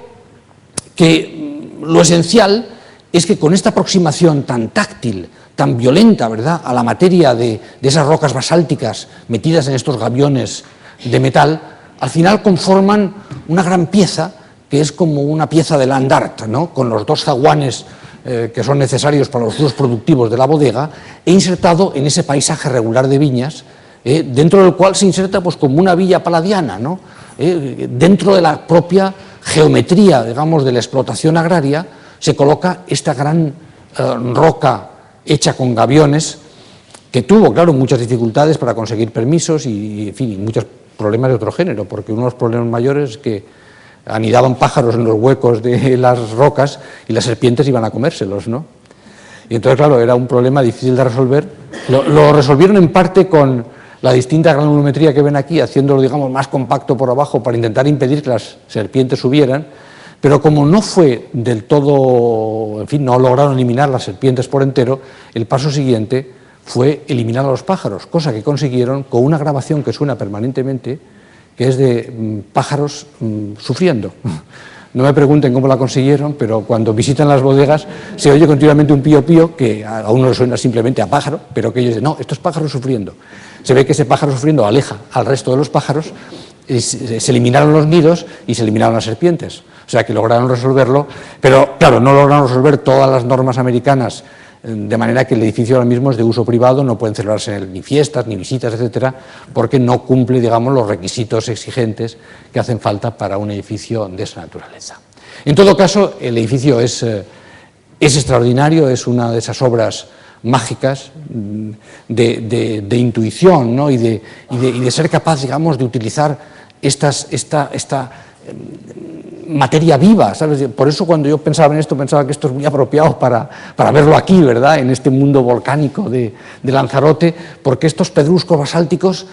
que lo esencial es que con esta aproximación tan táctil, tan violenta, ¿verdad?, a la materia de esas rocas basálticas metidas en estos gaviones de metal, al final conforman una gran pieza que es como una pieza de land art, ¿no?, con los dos zaguanes que son necesarios para los usos productivos de la bodega, e insertado en ese paisaje regular de viñas, dentro del cual se inserta pues como una villa paladiana, ¿no?, dentro de la propia geometría, digamos, de la explotación agraria, se coloca esta gran roca hecha con gaviones, que tuvo, claro, muchas dificultades para conseguir permisos y en fin, muchos problemas de otro género, porque uno de los problemas mayores es que anidaban pájaros en los huecos de las rocas y las serpientes iban a comérselos, ¿no? Y entonces, claro, era un problema difícil de resolver. Lo resolvieron en parte con la distinta granulometría que ven aquí, haciéndolo, digamos, más compacto por abajo para intentar impedir que las serpientes subieran, pero como no fue del todo, en fin, no lograron eliminar las serpientes por entero, el paso siguiente fue eliminar a los pájaros, cosa que consiguieron con una grabación que suena permanentemente, que es de pájaros sufriendo. No me pregunten cómo la consiguieron, pero cuando visitan las bodegas se oye continuamente un pío pío, que a uno le suena simplemente a pájaro, pero que ellos dicen, no, esto es pájaro sufriendo. Se ve que ese pájaro sufriendo aleja al resto de los pájaros, y se eliminaron los nidos y se eliminaron las serpientes. O sea que lograron resolverlo, pero claro, no lograron resolver todas las normas americanas, de manera que el edificio ahora mismo es de uso privado, no pueden celebrarse en él ni fiestas, ni visitas, etcétera, porque no cumple, digamos, los requisitos exigentes que hacen falta para un edificio de esa naturaleza. En todo caso, el edificio es extraordinario, es una de esas obras mágicas de intuición, ¿no?, y de ser capaz, digamos, de utilizar esta materia viva, ¿sabes? Por eso cuando yo pensaba en esto, pensaba que esto es muy apropiado para verlo aquí, ¿verdad?, en este mundo volcánico de Lanzarote, porque estos pedruscos basálticos,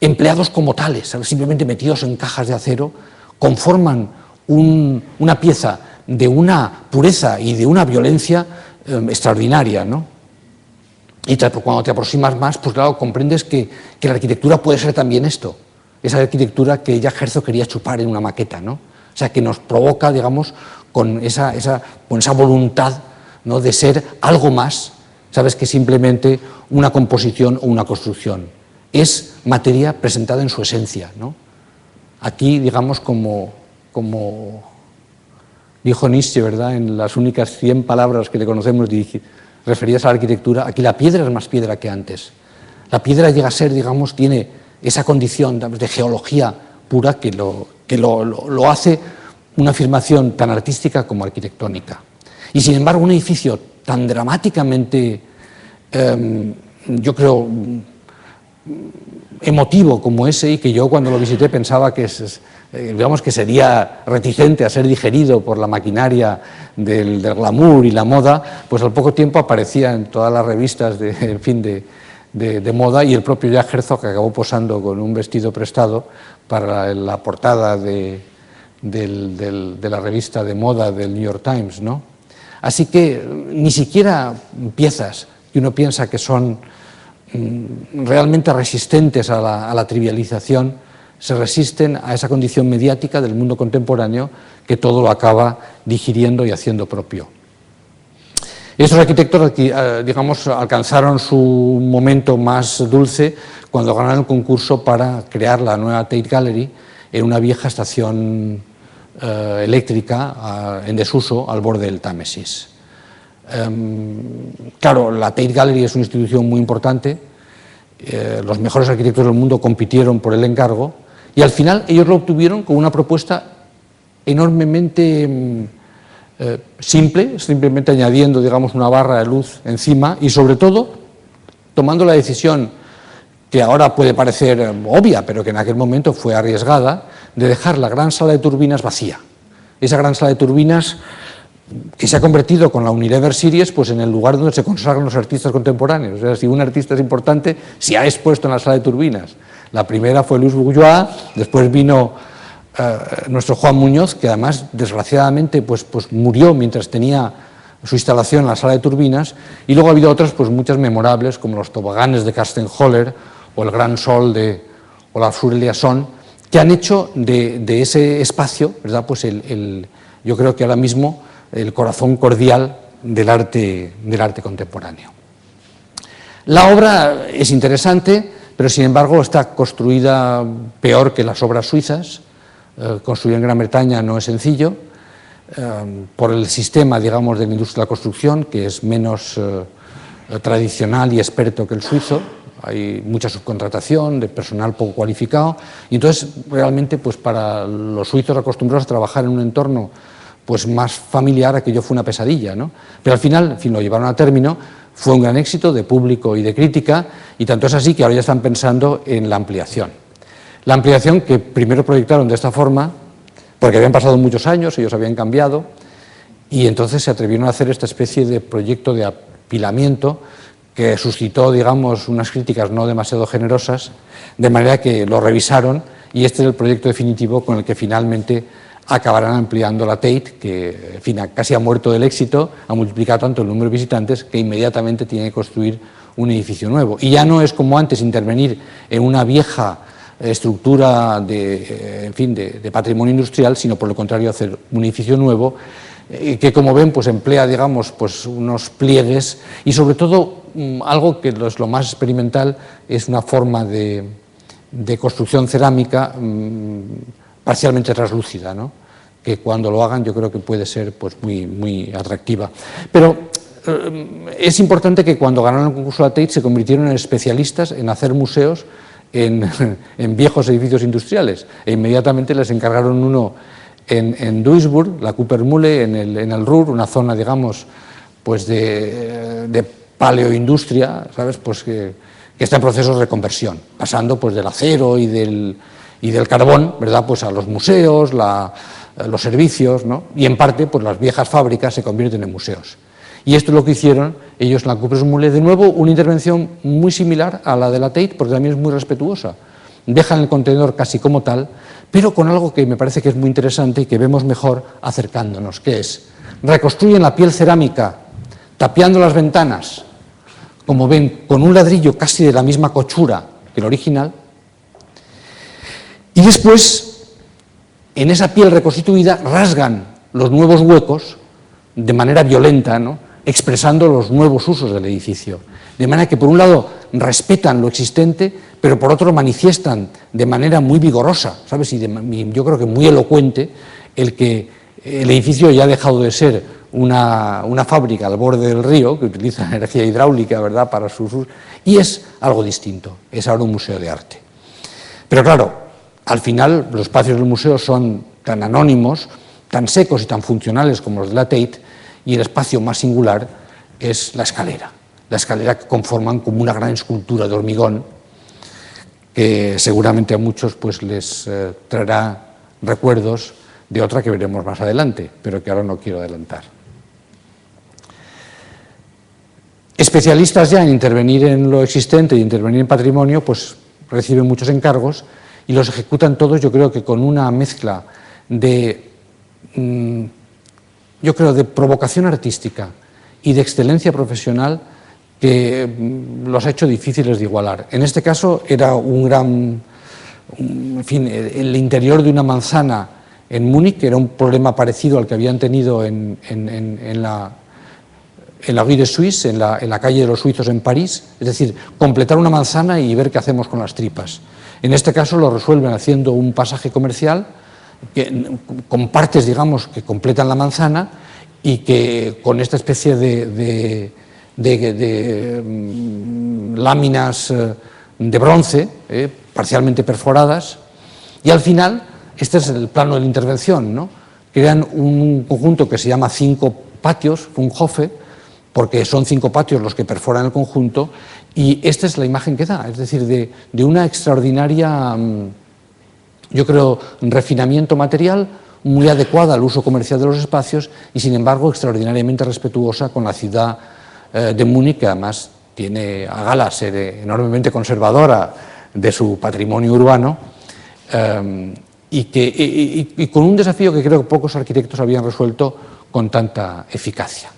empleados como tales, ¿sabes?, simplemente metidos en cajas de acero, conforman una pieza de una pureza y de una violencia extraordinaria, ¿no? Y cuando te aproximas más, pues claro, comprendes que la arquitectura puede ser también esto, esa arquitectura que ya Herzog quería chupar en una maqueta, ¿no? O sea, que nos provoca, digamos, con esa voluntad, ¿no?, de ser algo más, ¿sabes?, que simplemente una composición o una construcción. Es materia presentada en su esencia, ¿no? Aquí, digamos, como dijo Nietzsche, ¿verdad?, en las únicas 100 palabras que le conocemos referidas a la arquitectura, aquí la piedra es más piedra que antes. La piedra llega a ser, digamos, tiene esa condición de geología pura que lo hace una afirmación tan artística como arquitectónica. Y sin embargo, un edificio tan dramáticamente, yo creo, emotivo como ese, y que yo cuando lo visité pensaba que digamos que sería reticente a ser digerido por la maquinaria del glamour y la moda, pues al poco tiempo aparecía en todas las revistas de moda, y el propio Jack Herzog acabó posando con un vestido prestado para la portada de la revista de moda del New York Times, ¿no? Así que ni siquiera piezas que uno piensa que son realmente resistentes a la trivialización se resisten a esa condición mediática del mundo contemporáneo que todo lo acaba digiriendo y haciendo propio. Estos arquitectos, digamos, alcanzaron su momento más dulce cuando ganaron el concurso para crear la nueva Tate Gallery en una vieja estación eléctrica en desuso al borde del Támesis. Claro, la Tate Gallery es una institución muy importante, los mejores arquitectos del mundo compitieron por el encargo y al final ellos lo obtuvieron con una propuesta enormemente simple, simplemente añadiendo, digamos, una barra de luz encima y sobre todo tomando la decisión que ahora puede parecer obvia, pero que en aquel momento fue arriesgada, de dejar la gran sala de turbinas vacía. Esa gran sala de turbinas que se ha convertido con la Unilever Series pues, en el lugar donde se consagran los artistas contemporáneos. O sea, si un artista es importante, se ha expuesto en la sala de turbinas. La primera fue Luis Bourgeois, después vino nuestro Juan Muñoz, que además, desgraciadamente, pues murió mientras tenía su instalación en la sala de turbinas, y luego ha habido otras, pues muchas memorables, como los toboganes de Kastenholler o el Gran Sol o la Sur-Liaison, que han hecho de ese espacio, ¿verdad? Pues yo creo que ahora mismo el corazón cordial del arte contemporáneo. La obra es interesante, pero sin embargo está construida peor que las obras suizas. Construir en Gran Bretaña no es sencillo, por el sistema, digamos, de la industria de la construcción, que es menos tradicional y experto que el suizo. Hay mucha subcontratación de personal poco cualificado, y entonces realmente pues para los suizos acostumbrados a trabajar en un entorno pues más familiar, aquello fue una pesadilla, ¿no? Pero al final, en fin, lo llevaron a término, fue un gran éxito de público y de crítica, y tanto es así que ahora ya están pensando en la ampliación. La ampliación que primero proyectaron de esta forma, porque habían pasado muchos años, ellos habían cambiado, y entonces se atrevieron a hacer esta especie de proyecto de apilamiento que suscitó, digamos, unas críticas no demasiado generosas, de manera que lo revisaron, y este es el proyecto definitivo con el que finalmente acabarán ampliando la Tate, que en fin, casi ha muerto del éxito, ha multiplicado tanto el número de visitantes que inmediatamente tiene que construir un edificio nuevo. Y ya no es como antes intervenir en una vieja estructura de patrimonio industrial, sino por lo contrario hacer un edificio nuevo que, como ven, pues emplea, digamos, pues unos pliegues y sobre todo algo que es lo más experimental, es una forma de construcción cerámica parcialmente translúcida, ¿no? Que cuando lo hagan yo creo que puede ser pues muy atractiva. Pero es importante que cuando ganaron el concurso de la Tate se convirtieron en especialistas en hacer museos en viejos edificios industriales, e inmediatamente les encargaron uno en Duisburg, la Coopermühle, en el Ruhr, una zona, digamos, pues de paleoindustria, ¿sabes? Pues que está en procesos de reconversión, pasando pues del acero y del carbón, ¿verdad? Pues a los museos, los servicios, ¿no? Y en parte pues las viejas fábricas se convierten en museos. Y esto es lo que hicieron ellos en la Coopermühle. De nuevo, una intervención muy similar a la de la Tate, porque también es muy respetuosa. Dejan el contenedor casi como tal, pero con algo que me parece que es muy interesante y que vemos mejor acercándonos, que es, reconstruyen la piel cerámica, tapiando las ventanas, como ven, con un ladrillo casi de la misma cochura que el original, y después, en esa piel reconstituida, rasgan los nuevos huecos de manera violenta, ¿no? Expresando los nuevos usos del edificio. De manera que, por un lado, respetan lo existente, pero por otro manifiestan de manera muy vigorosa, ¿sabes? Y yo creo que muy elocuente, el que el edificio ya ha dejado de ser una fábrica al borde del río, que utiliza energía hidráulica, ¿verdad?, para sus usos, y es algo distinto, es ahora un museo de arte. Pero claro, al final los espacios del museo son tan anónimos, tan secos y tan funcionales como los de la Tate, y el espacio más singular es la escalera que conforman como una gran escultura de hormigón que seguramente a muchos pues les traerá recuerdos de otra que veremos más adelante, pero que ahora no quiero adelantar. Especialistas ya en intervenir en lo existente y intervenir en patrimonio, pues reciben muchos encargos y los ejecutan todos, yo creo que con una mezcla de provocación artística y de excelencia profesional que los ha hecho difíciles de igualar. En este caso era el interior de una manzana en Múnich, que era un problema parecido al que habían tenido en la Rue de Suisse, en la calle de los suizos en París, es decir, completar una manzana y ver qué hacemos con las tripas. En este caso lo resuelven haciendo un pasaje comercial con partes, digamos, que completan la manzana y que con esta especie de láminas de bronce, parcialmente perforadas, y al final, este es el plano de la intervención, ¿no? Crean un conjunto que se llama 5 patios, Funhofe, porque son 5 patios los que perforan el conjunto, y esta es la imagen que da, es decir, de una extraordinaria, yo creo, refinamiento material, muy adecuada al uso comercial de los espacios y, sin embargo, extraordinariamente respetuosa con la ciudad de Múnich, que además tiene a gala ser enormemente conservadora de su patrimonio urbano, y con un desafío que creo que pocos arquitectos habían resuelto con tanta eficacia.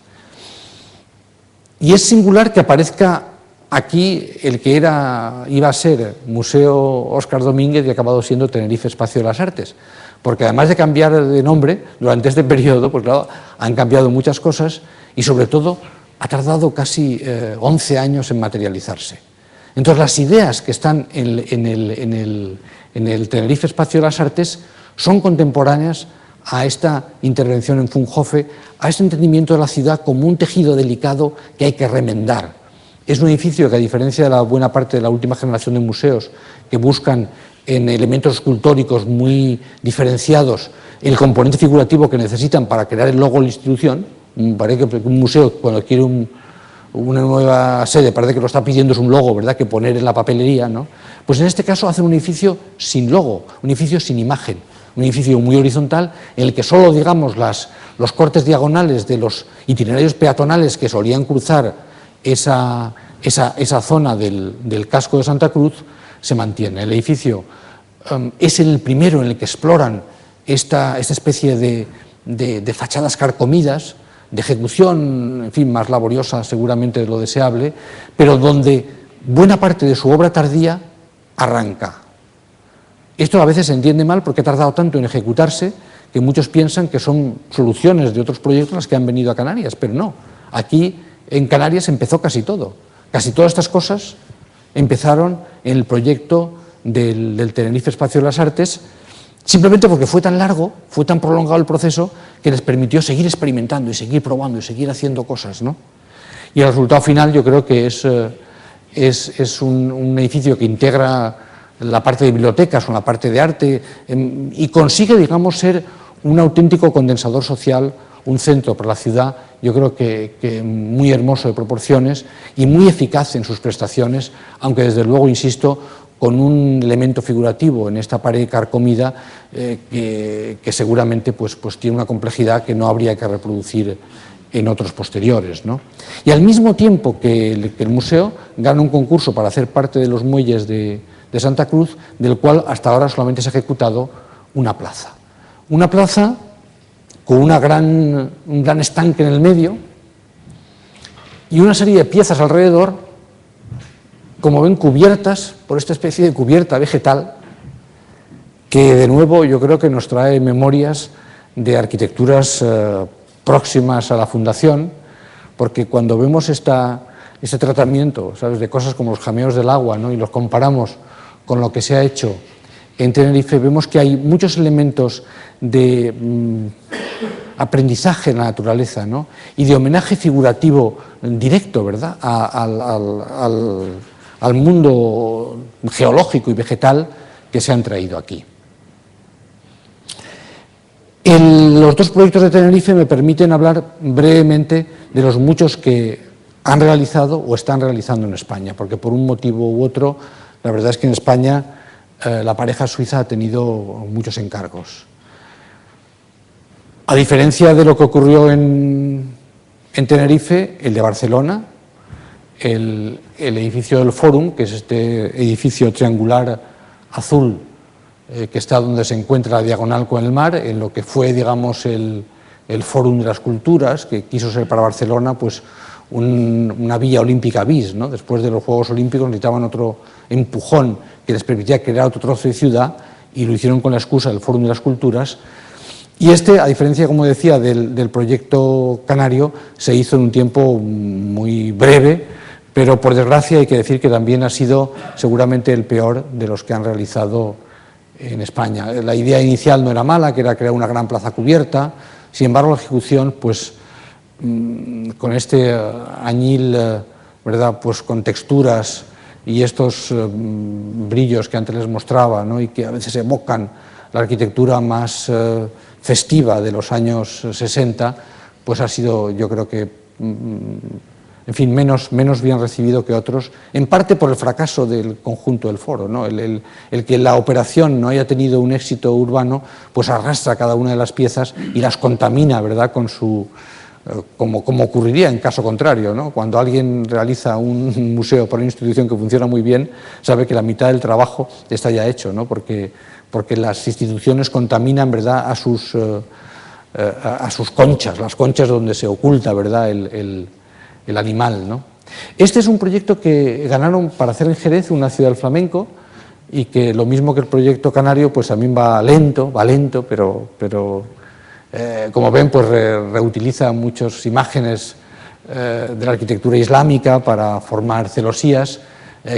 Y es singular que aparezca aquí el que iba a ser Museo Óscar Domínguez y ha acabado siendo Tenerife Espacio de las Artes, porque además de cambiar de nombre durante este periodo, pues claro, han cambiado muchas cosas y sobre todo ha tardado casi 11 años en materializarse. Entonces las ideas que están en el Tenerife Espacio de las Artes son contemporáneas a esta intervención en Funhofe, a este entendimiento de la ciudad como un tejido delicado que hay que remendar. Es un edificio que, a diferencia de la buena parte de la última generación de museos que buscan en elementos escultóricos muy diferenciados el componente figurativo que necesitan para crear el logo de la institución, parece que un museo cuando quiere una nueva sede parece que lo está pidiendo es un logo, ¿verdad?, que poner en la papelería, ¿no? Pues en este caso hacen un edificio sin logo, un edificio sin imagen, un edificio muy horizontal en el que solo, digamos, los cortes diagonales de los itinerarios peatonales que solían cruzar esa zona del casco de Santa Cruz se mantiene. El edificio es el primero en el que exploran esta especie de fachadas carcomidas, de ejecución, en fin, más laboriosa seguramente de lo deseable, pero donde buena parte de su obra tardía arranca. Esto a veces se entiende mal porque ha tardado tanto en ejecutarse que muchos piensan que son soluciones de otros proyectos las que han venido a Canarias, pero no. Aquí en Canarias empezó casi todo. Casi todas estas cosas empezaron en el proyecto del Tenerife Espacio de las Artes, simplemente porque fue tan largo, fue tan prolongado el proceso, que les permitió seguir experimentando y seguir probando y seguir haciendo cosas, ¿no? Y el resultado final yo creo que es un edificio que integra la parte de bibliotecas con la parte de arte y consigue, digamos, ser un auténtico condensador social, un centro para la ciudad, yo creo que muy hermoso de proporciones y muy eficaz en sus prestaciones, aunque desde luego, insisto, con un elemento figurativo en esta pared carcomida que seguramente pues tiene una complejidad que no habría que reproducir en otros posteriores, ¿no? Y al mismo tiempo que el museo gana un concurso para hacer parte de los muelles de Santa Cruz, del cual hasta ahora solamente se ha ejecutado una plaza. Una plaza con un gran estanque en el medio y una serie de piezas alrededor, como ven, cubiertas por esta especie de cubierta vegetal que, de nuevo, yo creo que nos trae memorias de arquitecturas próximas a la fundación, porque cuando vemos este tratamiento, ¿sabes?, de cosas como los jameos del agua, ¿no?, y los comparamos con lo que se ha hecho en Tenerife, vemos que hay muchos elementos de aprendizaje en la naturaleza, ¿no?, y de homenaje figurativo directo, ¿verdad?, al mundo geológico y vegetal que se han traído aquí. Los dos proyectos de Tenerife me permiten hablar brevemente de los muchos que han realizado o están realizando en España, porque por un motivo u otro, la verdad es que en España la pareja suiza ha tenido muchos encargos. A diferencia de lo que ocurrió en Tenerife, el de Barcelona, el edificio del Fórum, que es este edificio triangular azul que está donde se encuentra la diagonal con el mar, en lo que fue, digamos, el Fórum de las Culturas, que quiso ser para Barcelona pues una villa olímpica bis, ¿no? Después de los Juegos Olímpicos necesitaban otro empujón que les permitía crear otro trozo de ciudad y lo hicieron con la excusa del Fórum de las Culturas. Y a diferencia, como decía, del proyecto canario, se hizo en un tiempo muy breve, pero por desgracia hay que decir que también ha sido seguramente el peor de los que han realizado en España. La idea inicial no era mala, que era crear una gran plaza cubierta, sin embargo la ejecución, pues con este añil, ¿verdad?, pues con texturas y estos brillos que antes les mostraba, ¿no?, y que a veces evocan la arquitectura más festiva de los años 60, pues ha sido, yo creo que en fin, menos bien recibido que otros, en parte por el fracaso del conjunto del foro, ¿no? El que la operación no haya tenido un éxito urbano, pues arrastra cada una de las piezas y las contamina, ¿verdad?, con su, como ocurriría en caso contrario, ¿no? Cuando alguien realiza un museo para una institución que funciona muy bien, sabe que la mitad del trabajo está ya hecho, ¿no? Porque las instituciones contaminan, ¿verdad?, a sus conchas, las conchas donde se oculta, ¿verdad?, el animal, ¿no? Este es un proyecto que ganaron para hacer en Jerez una ciudad del flamenco y que, lo mismo que el proyecto canario, pues también va lento, pero como ven, pues reutiliza muchas imágenes de la arquitectura islámica para formar celosías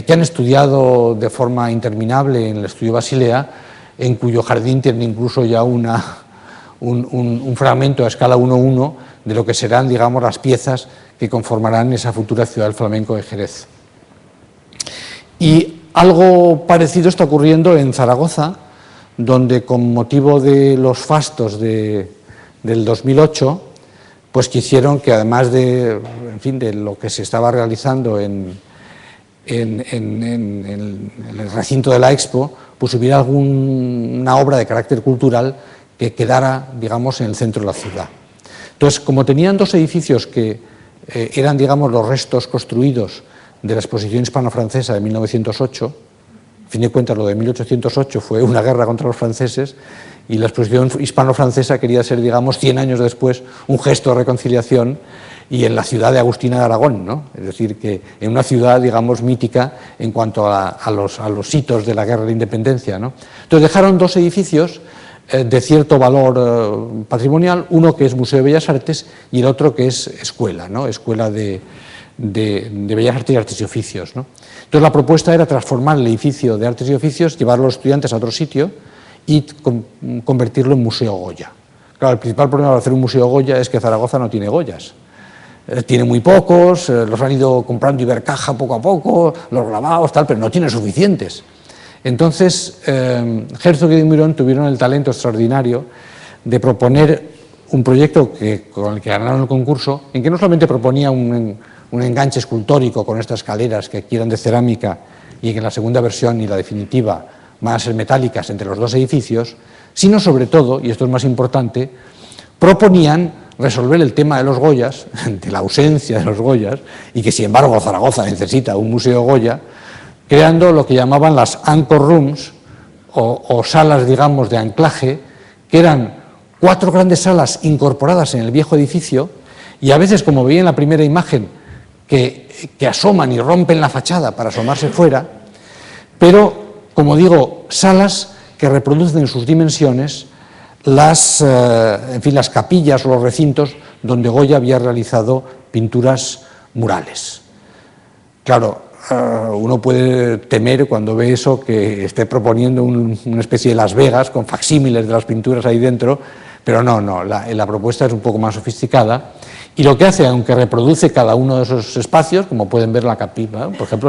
que han estudiado de forma interminable en el estudio Basilea, en cuyo jardín tienen incluso ya un fragmento a escala 1:1 de lo que serán, digamos, las piezas que conformarán esa futura ciudad del flamenco de Jerez. Y algo parecido está ocurriendo en Zaragoza, donde, con motivo de los fastos del 2008, pues quisieron que, además de, en fin, de lo que se estaba realizando en el recinto de la Expo, pues hubiera alguna obra de carácter cultural que quedara, digamos, en el centro de la ciudad. Entonces, como tenían dos edificios que eran, digamos, los restos construidos de la exposición hispano-francesa de 1908, a fin de cuentas lo de 1808 fue una guerra contra los franceses, y la exposición hispano-francesa quería ser, digamos, 100 años después, un gesto de reconciliación, y en la ciudad de Agustina de Aragón, ¿no? Es decir, que en una ciudad, digamos, mítica en cuanto a los hitos de la guerra de la independencia, ¿no? Entonces dejaron dos edificios de cierto valor patrimonial, uno que es Museo de Bellas Artes y el otro que es escuela, ¿no? Escuela de Bellas Artes y Artes y Oficios, ¿no? Entonces la propuesta era transformar el edificio de Artes y Oficios, llevar a los estudiantes a otro sitio y convertirlo en Museo Goya. Claro, el principal problema de hacer un Museo Goya es que Zaragoza no tiene Goyas. Tiene muy pocos, los han ido comprando Ibercaja poco a poco, los grabados, tal, pero no tiene suficientes. Entonces, Herzog y de Meuron tuvieron el talento extraordinario de proponer un proyecto con el que ganaron el concurso, en que no solamente proponía un enganche escultórico con estas escaleras que aquí eran de cerámica y que en la segunda versión y la definitiva van a ser metálicas entre los dos edificios, sino sobre todo, y esto es más importante, proponían resolver el tema de los Goyas, de la ausencia de los Goyas, y que sin embargo Zaragoza necesita un museo Goya, creando lo que llamaban las anchor rooms, o salas, digamos, de anclaje, que eran 4 grandes salas incorporadas en el viejo edificio, y a veces, como veía en la primera imagen, que asoman y rompen la fachada para asomarse fuera, pero, como digo, salas que reproducen en sus dimensiones las capillas o los recintos donde Goya había realizado pinturas murales. Claro, uno puede temer cuando ve eso que esté proponiendo una especie de Las Vegas con facsímiles de las pinturas ahí dentro, pero no, la propuesta es un poco más sofisticada, y lo que hace, aunque reproduce cada uno de esos espacios, como pueden ver la capilla, por ejemplo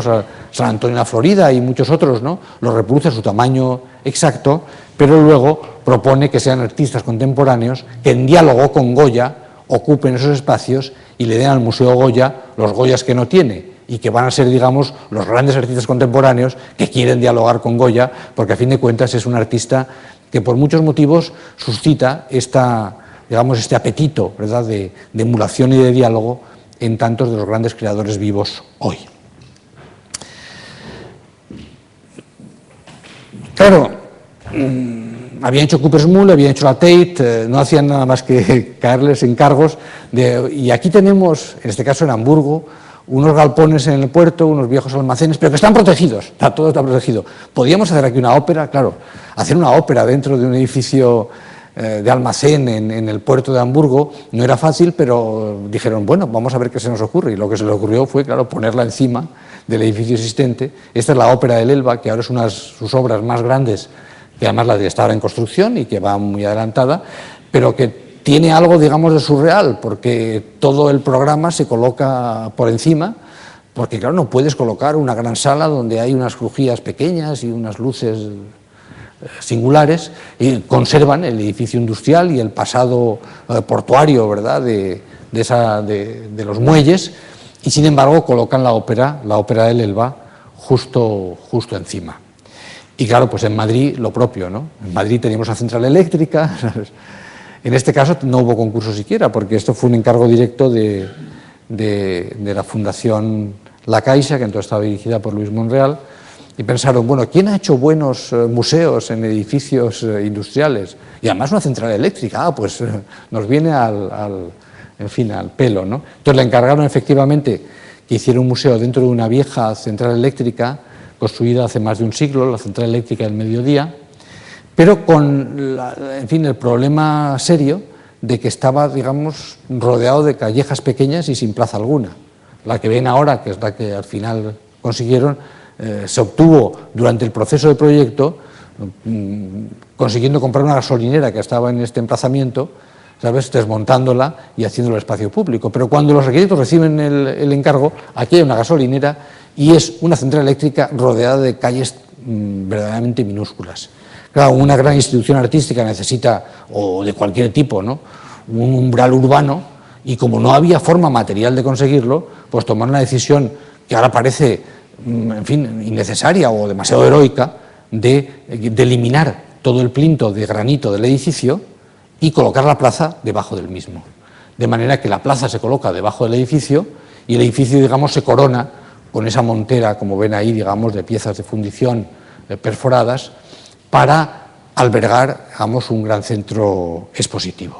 San Antonio de la Florida y muchos otros, ¿no?, lo reproduce a su tamaño exacto, pero luego propone que sean artistas contemporáneos que, en diálogo con Goya, ocupen esos espacios y le den al Museo Goya los Goyas que no tiene, y que van a ser, digamos, los grandes artistas contemporáneos que quieren dialogar con Goya, porque a fin de cuentas es un artista que por muchos motivos suscita este apetito, ¿verdad?, de emulación y de diálogo en tantos de los grandes creadores vivos hoy. Claro, habían hecho Cooper's Mule, habían hecho la Tate, no hacían nada más que caerles encargos, y aquí tenemos, en este caso en Hamburgo, unos galpones en el puerto, unos viejos almacenes, pero que están protegidos, todo está protegido. ¿Podríamos hacer aquí una ópera? Claro, hacer una ópera dentro de un edificio de almacén en el puerto de Hamburgo no era fácil, pero dijeron, bueno, vamos a ver qué se nos ocurre, y lo que se les ocurrió fue, claro, ponerla encima del edificio existente. Esta es la ópera del Elba, que ahora es una de sus obras más grandes, que además la de estar en construcción y que va muy adelantada, pero que tiene algo, digamos, de surreal, porque todo el programa se coloca por encima, porque claro, no puedes colocar una gran sala donde hay unas crujías pequeñas y unas luces singulares, y conservan el edificio industrial y el pasado portuario, ¿verdad?, de los muelles, y sin embargo colocan la ópera del Elba justo encima. Y claro, pues en Madrid lo propio, ¿no? En Madrid teníamos la central eléctrica, ¿sabes? En este caso no hubo concurso siquiera, porque esto fue un encargo directo de la Fundación La Caixa, que entonces estaba dirigida por Luis Monreal, y pensaron, bueno, ¿quién ha hecho buenos museos en edificios industriales? Y además una central eléctrica, pues nos viene al pelo, ¿no? Entonces le encargaron efectivamente que hiciera un museo dentro de una vieja central eléctrica construida hace más de un siglo, la central eléctrica del Mediodía, pero con, el problema serio de que estaba, digamos, rodeado de callejas pequeñas y sin plaza alguna. La que ven ahora, que es la que al final consiguieron, se obtuvo durante el proceso de proyecto, consiguiendo comprar una gasolinera que estaba en este emplazamiento, ¿sabes?, desmontándola y haciéndolo espacio público. Pero cuando los arquitectos reciben el encargo, aquí hay una gasolinera y es una central eléctrica rodeada de calles verdaderamente minúsculas. Claro, una gran institución artística necesita, o de cualquier tipo, ¿no?, un umbral urbano, y como no había forma material de conseguirlo, pues tomaron la decisión, que ahora parece, innecesaria o demasiado heroica, de eliminar todo el plinto de granito del edificio y colocar la plaza debajo del mismo. De manera que la plaza se coloca debajo del edificio y el edificio, digamos, se corona con esa montera, como ven ahí, digamos, de piezas de fundición perforadas, para albergar, digamos, un gran centro expositivo.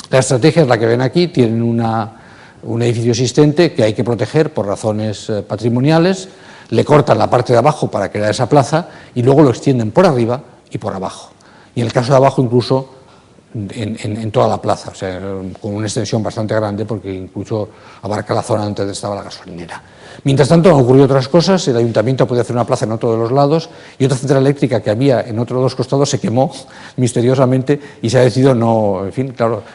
La estrategia es la que ven aquí. Tienen un edificio existente que hay que proteger por razones patrimoniales, le cortan la parte de abajo para crear esa plaza y luego lo extienden por arriba y por abajo. Y en el caso de abajo incluso en toda la plaza, o sea, con una extensión bastante grande, porque incluso abarca la zona donde estaba la gasolinera. Mientras tanto han ocurrido otras cosas. El ayuntamiento podía hacer una plaza en otro de los lados y otra central eléctrica que había en otro de los costados se quemó misteriosamente y se ha decidido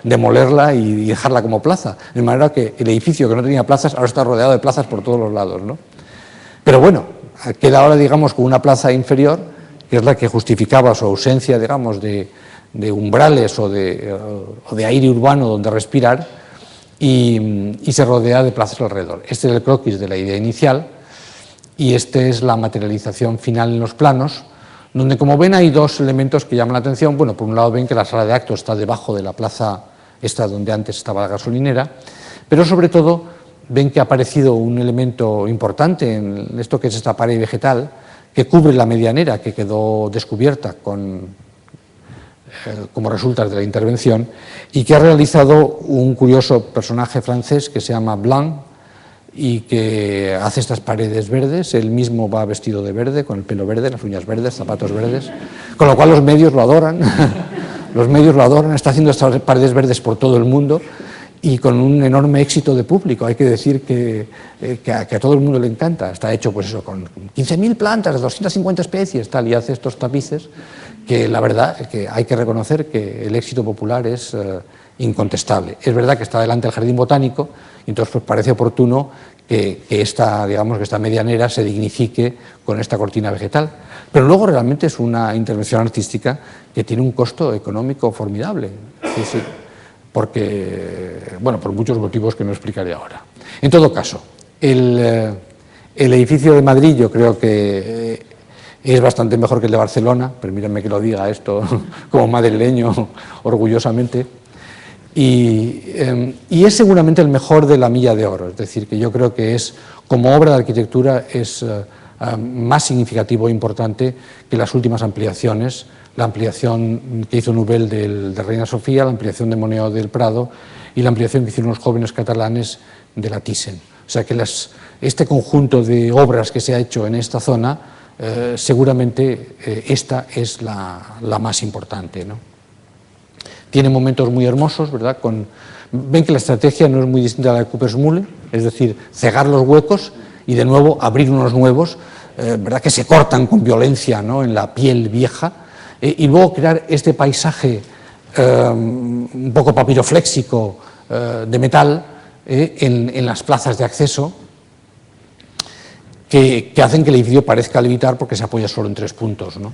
demolerla y dejarla como plaza, de manera que el edificio que no tenía plazas ahora está rodeado de plazas por todos los lados, ¿no? Pero bueno, queda ahora, digamos, con una plaza inferior, que es la que justificaba su ausencia, digamos, de umbrales o de aire urbano donde respirar, y se rodea de plazas alrededor. Este es el croquis de la idea inicial y esta es la materialización final en los planos, donde, como ven, hay dos elementos que llaman la atención. Bueno, por un lado ven que la sala de actos está debajo de la plaza esta donde antes estaba la gasolinera, pero sobre todo ven que ha aparecido un elemento importante en esto que es esta pared vegetal que cubre la medianera que quedó descubierta como resultas de la intervención, y que ha realizado un curioso personaje francés que se llama Blanc y que hace estas paredes verdes. Él mismo va vestido de verde, con el pelo verde, las uñas verdes, zapatos verdes, con lo cual los medios lo adoran. Los medios lo adoran, está haciendo estas paredes verdes por todo el mundo y con un enorme éxito de público. Hay que decir que a todo el mundo le encanta. Está hecho, pues eso, con 15.000 plantas, 250 especies, tal, y hace estos tapices que la verdad es que hay que reconocer que el éxito popular es incontestable. Es verdad que está delante del jardín botánico y entonces pues parece oportuno que esta medianera se dignifique con esta cortina vegetal, pero luego realmente es una intervención artística que tiene un costo económico formidable. Sí, porque, bueno, por muchos motivos que no explicaré ahora. En todo caso, el edificio de Madrid yo creo que es bastante mejor que el de Barcelona, permítanme que lo diga esto como madrileño orgullosamente, y es seguramente el mejor de la Milla de Oro. Es decir, que yo creo que es, como obra de arquitectura, es más significativo e importante que las últimas ampliaciones, la ampliación que hizo Nubel de Reina Sofía, la ampliación de Moneo del Prado y la ampliación que hicieron los jóvenes catalanes de la Thyssen. O sea que este conjunto de obras que se ha hecho en esta zona, seguramente esta es la más importante, ¿no? Tiene momentos muy hermosos, ¿verdad? Ven que la estrategia no es muy distinta a la de Coopersmühle, es decir, cegar los huecos y de nuevo abrir unos nuevos, ¿verdad?, que se cortan con violencia, ¿no?, en la piel vieja, y luego crear este paisaje un poco papirofléxico de metal en las plazas de acceso, que hacen que el edificio parezca levitar porque se apoya solo en 3 puntos, ¿no?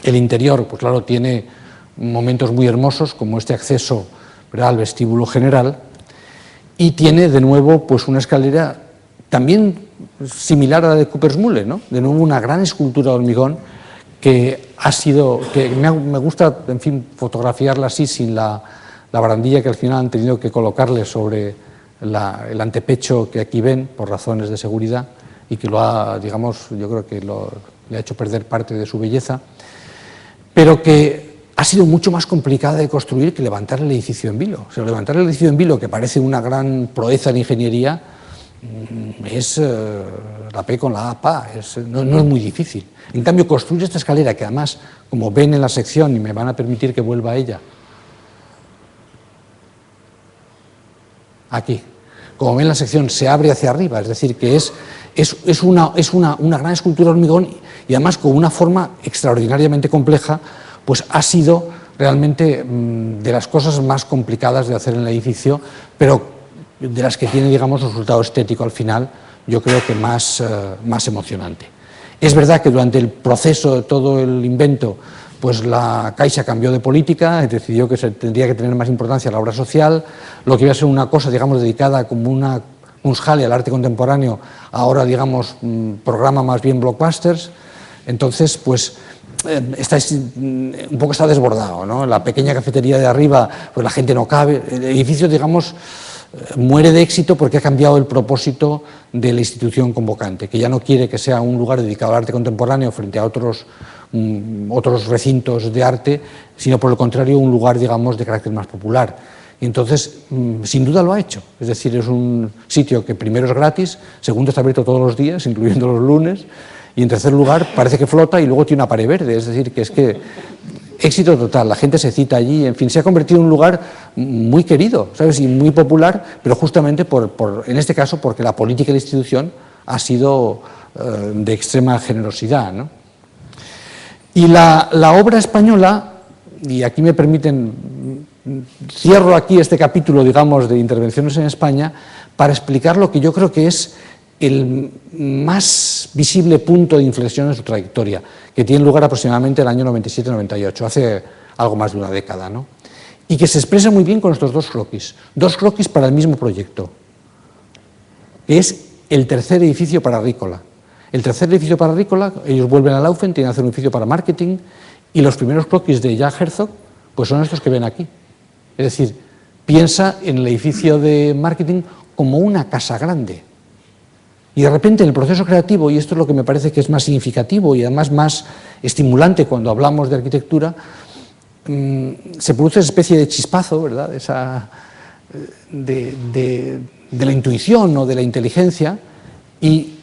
El interior, pues claro, tiene momentos muy hermosos, como este acceso, ¿verdad?, al vestíbulo general, y tiene de nuevo pues una escalera también similar a la de Cooper's Mule, ¿no? De nuevo una gran escultura de hormigón que me gusta, en fin, fotografiarla así, sin la barandilla que al final han tenido que colocarle sobre el antepecho que aquí ven, por razones de seguridad, y que lo ha, digamos, yo creo que le ha hecho perder parte de su belleza, pero que ha sido mucho más complicada de construir que levantar el edificio en vilo. O sea, levantar el edificio en vilo, que parece una gran proeza de ingeniería, es la P con la A, pa, no es muy difícil. En cambio, construir esta escalera, que además, como ven en la sección, y me van a permitir que vuelva a ella, aquí, como ven en la sección, se abre hacia arriba, es decir, que es una gran escultura de hormigón, y además con una forma extraordinariamente compleja, pues ha sido realmente de las cosas más complicadas de hacer en el edificio, pero de las que tiene, digamos, resultado estético al final, yo creo que más emocionante. Es verdad que durante el proceso de todo el invento, pues la Caixa cambió de política, decidió que se tendría que tener más importancia la obra social, lo que iba a ser una cosa, digamos, dedicada como una Kunsthalle al arte contemporáneo, ahora, digamos, programa más bien blockbusters. Entonces, pues un poco está desbordado, ¿no? La pequeña cafetería de arriba, pues la gente no cabe. El edificio, digamos, muere de éxito porque ha cambiado el propósito de la institución convocante, que ya no quiere que sea un lugar dedicado al arte contemporáneo frente a otros recintos de arte, sino por el contrario un lugar, digamos, de carácter más popular. Y entonces, sin duda lo ha hecho. Es decir, es un sitio que primero es gratis, segundo está abierto todos los días, incluyendo los lunes, y en tercer lugar parece que flota y luego tiene una pared verde. Es decir, que es que éxito total, la gente se cita allí, en fin, se ha convertido en un lugar muy querido, ¿sabes?, y muy popular, pero justamente en este caso porque la política de la institución ha sido de extrema generosidad, ¿no? Y la obra española, y aquí me permiten, cierro aquí este capítulo, digamos, de intervenciones en España, para explicar lo que yo creo que es el más visible punto de inflexión en su trayectoria, que tiene lugar aproximadamente en el año 97-98, hace algo más de una década, ¿no? Y que se expresa muy bien con estos dos croquis para el mismo proyecto, que es el tercer edificio para Rícola. El tercer edificio para Rícola, ellos vuelven a Laufen, tienen que hacer un edificio para marketing, y los primeros croquis de Jack Herzog pues son estos que ven aquí. Es decir, piensa en el edificio de marketing como una casa grande. Y de repente en el proceso creativo, y esto es lo que me parece que es más significativo y además más estimulante cuando hablamos de arquitectura, se produce esa especie de chispazo, ¿verdad?, de la intuición o de la inteligencia, y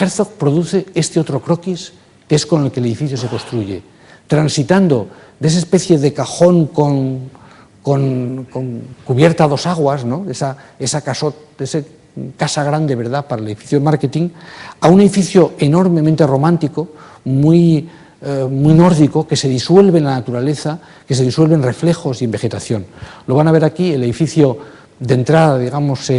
Herzog produce este otro croquis que es con el que el edificio se construye, transitando de esa especie de cajón con cubierta a dos aguas, ¿no?, esa casa grande, ¿verdad?, para el edificio de marketing, a un edificio enormemente romántico, muy nórdico, que se disuelve en la naturaleza, que se disuelve en reflejos y en vegetación. Lo van a ver aquí, el edificio de entrada, digamos,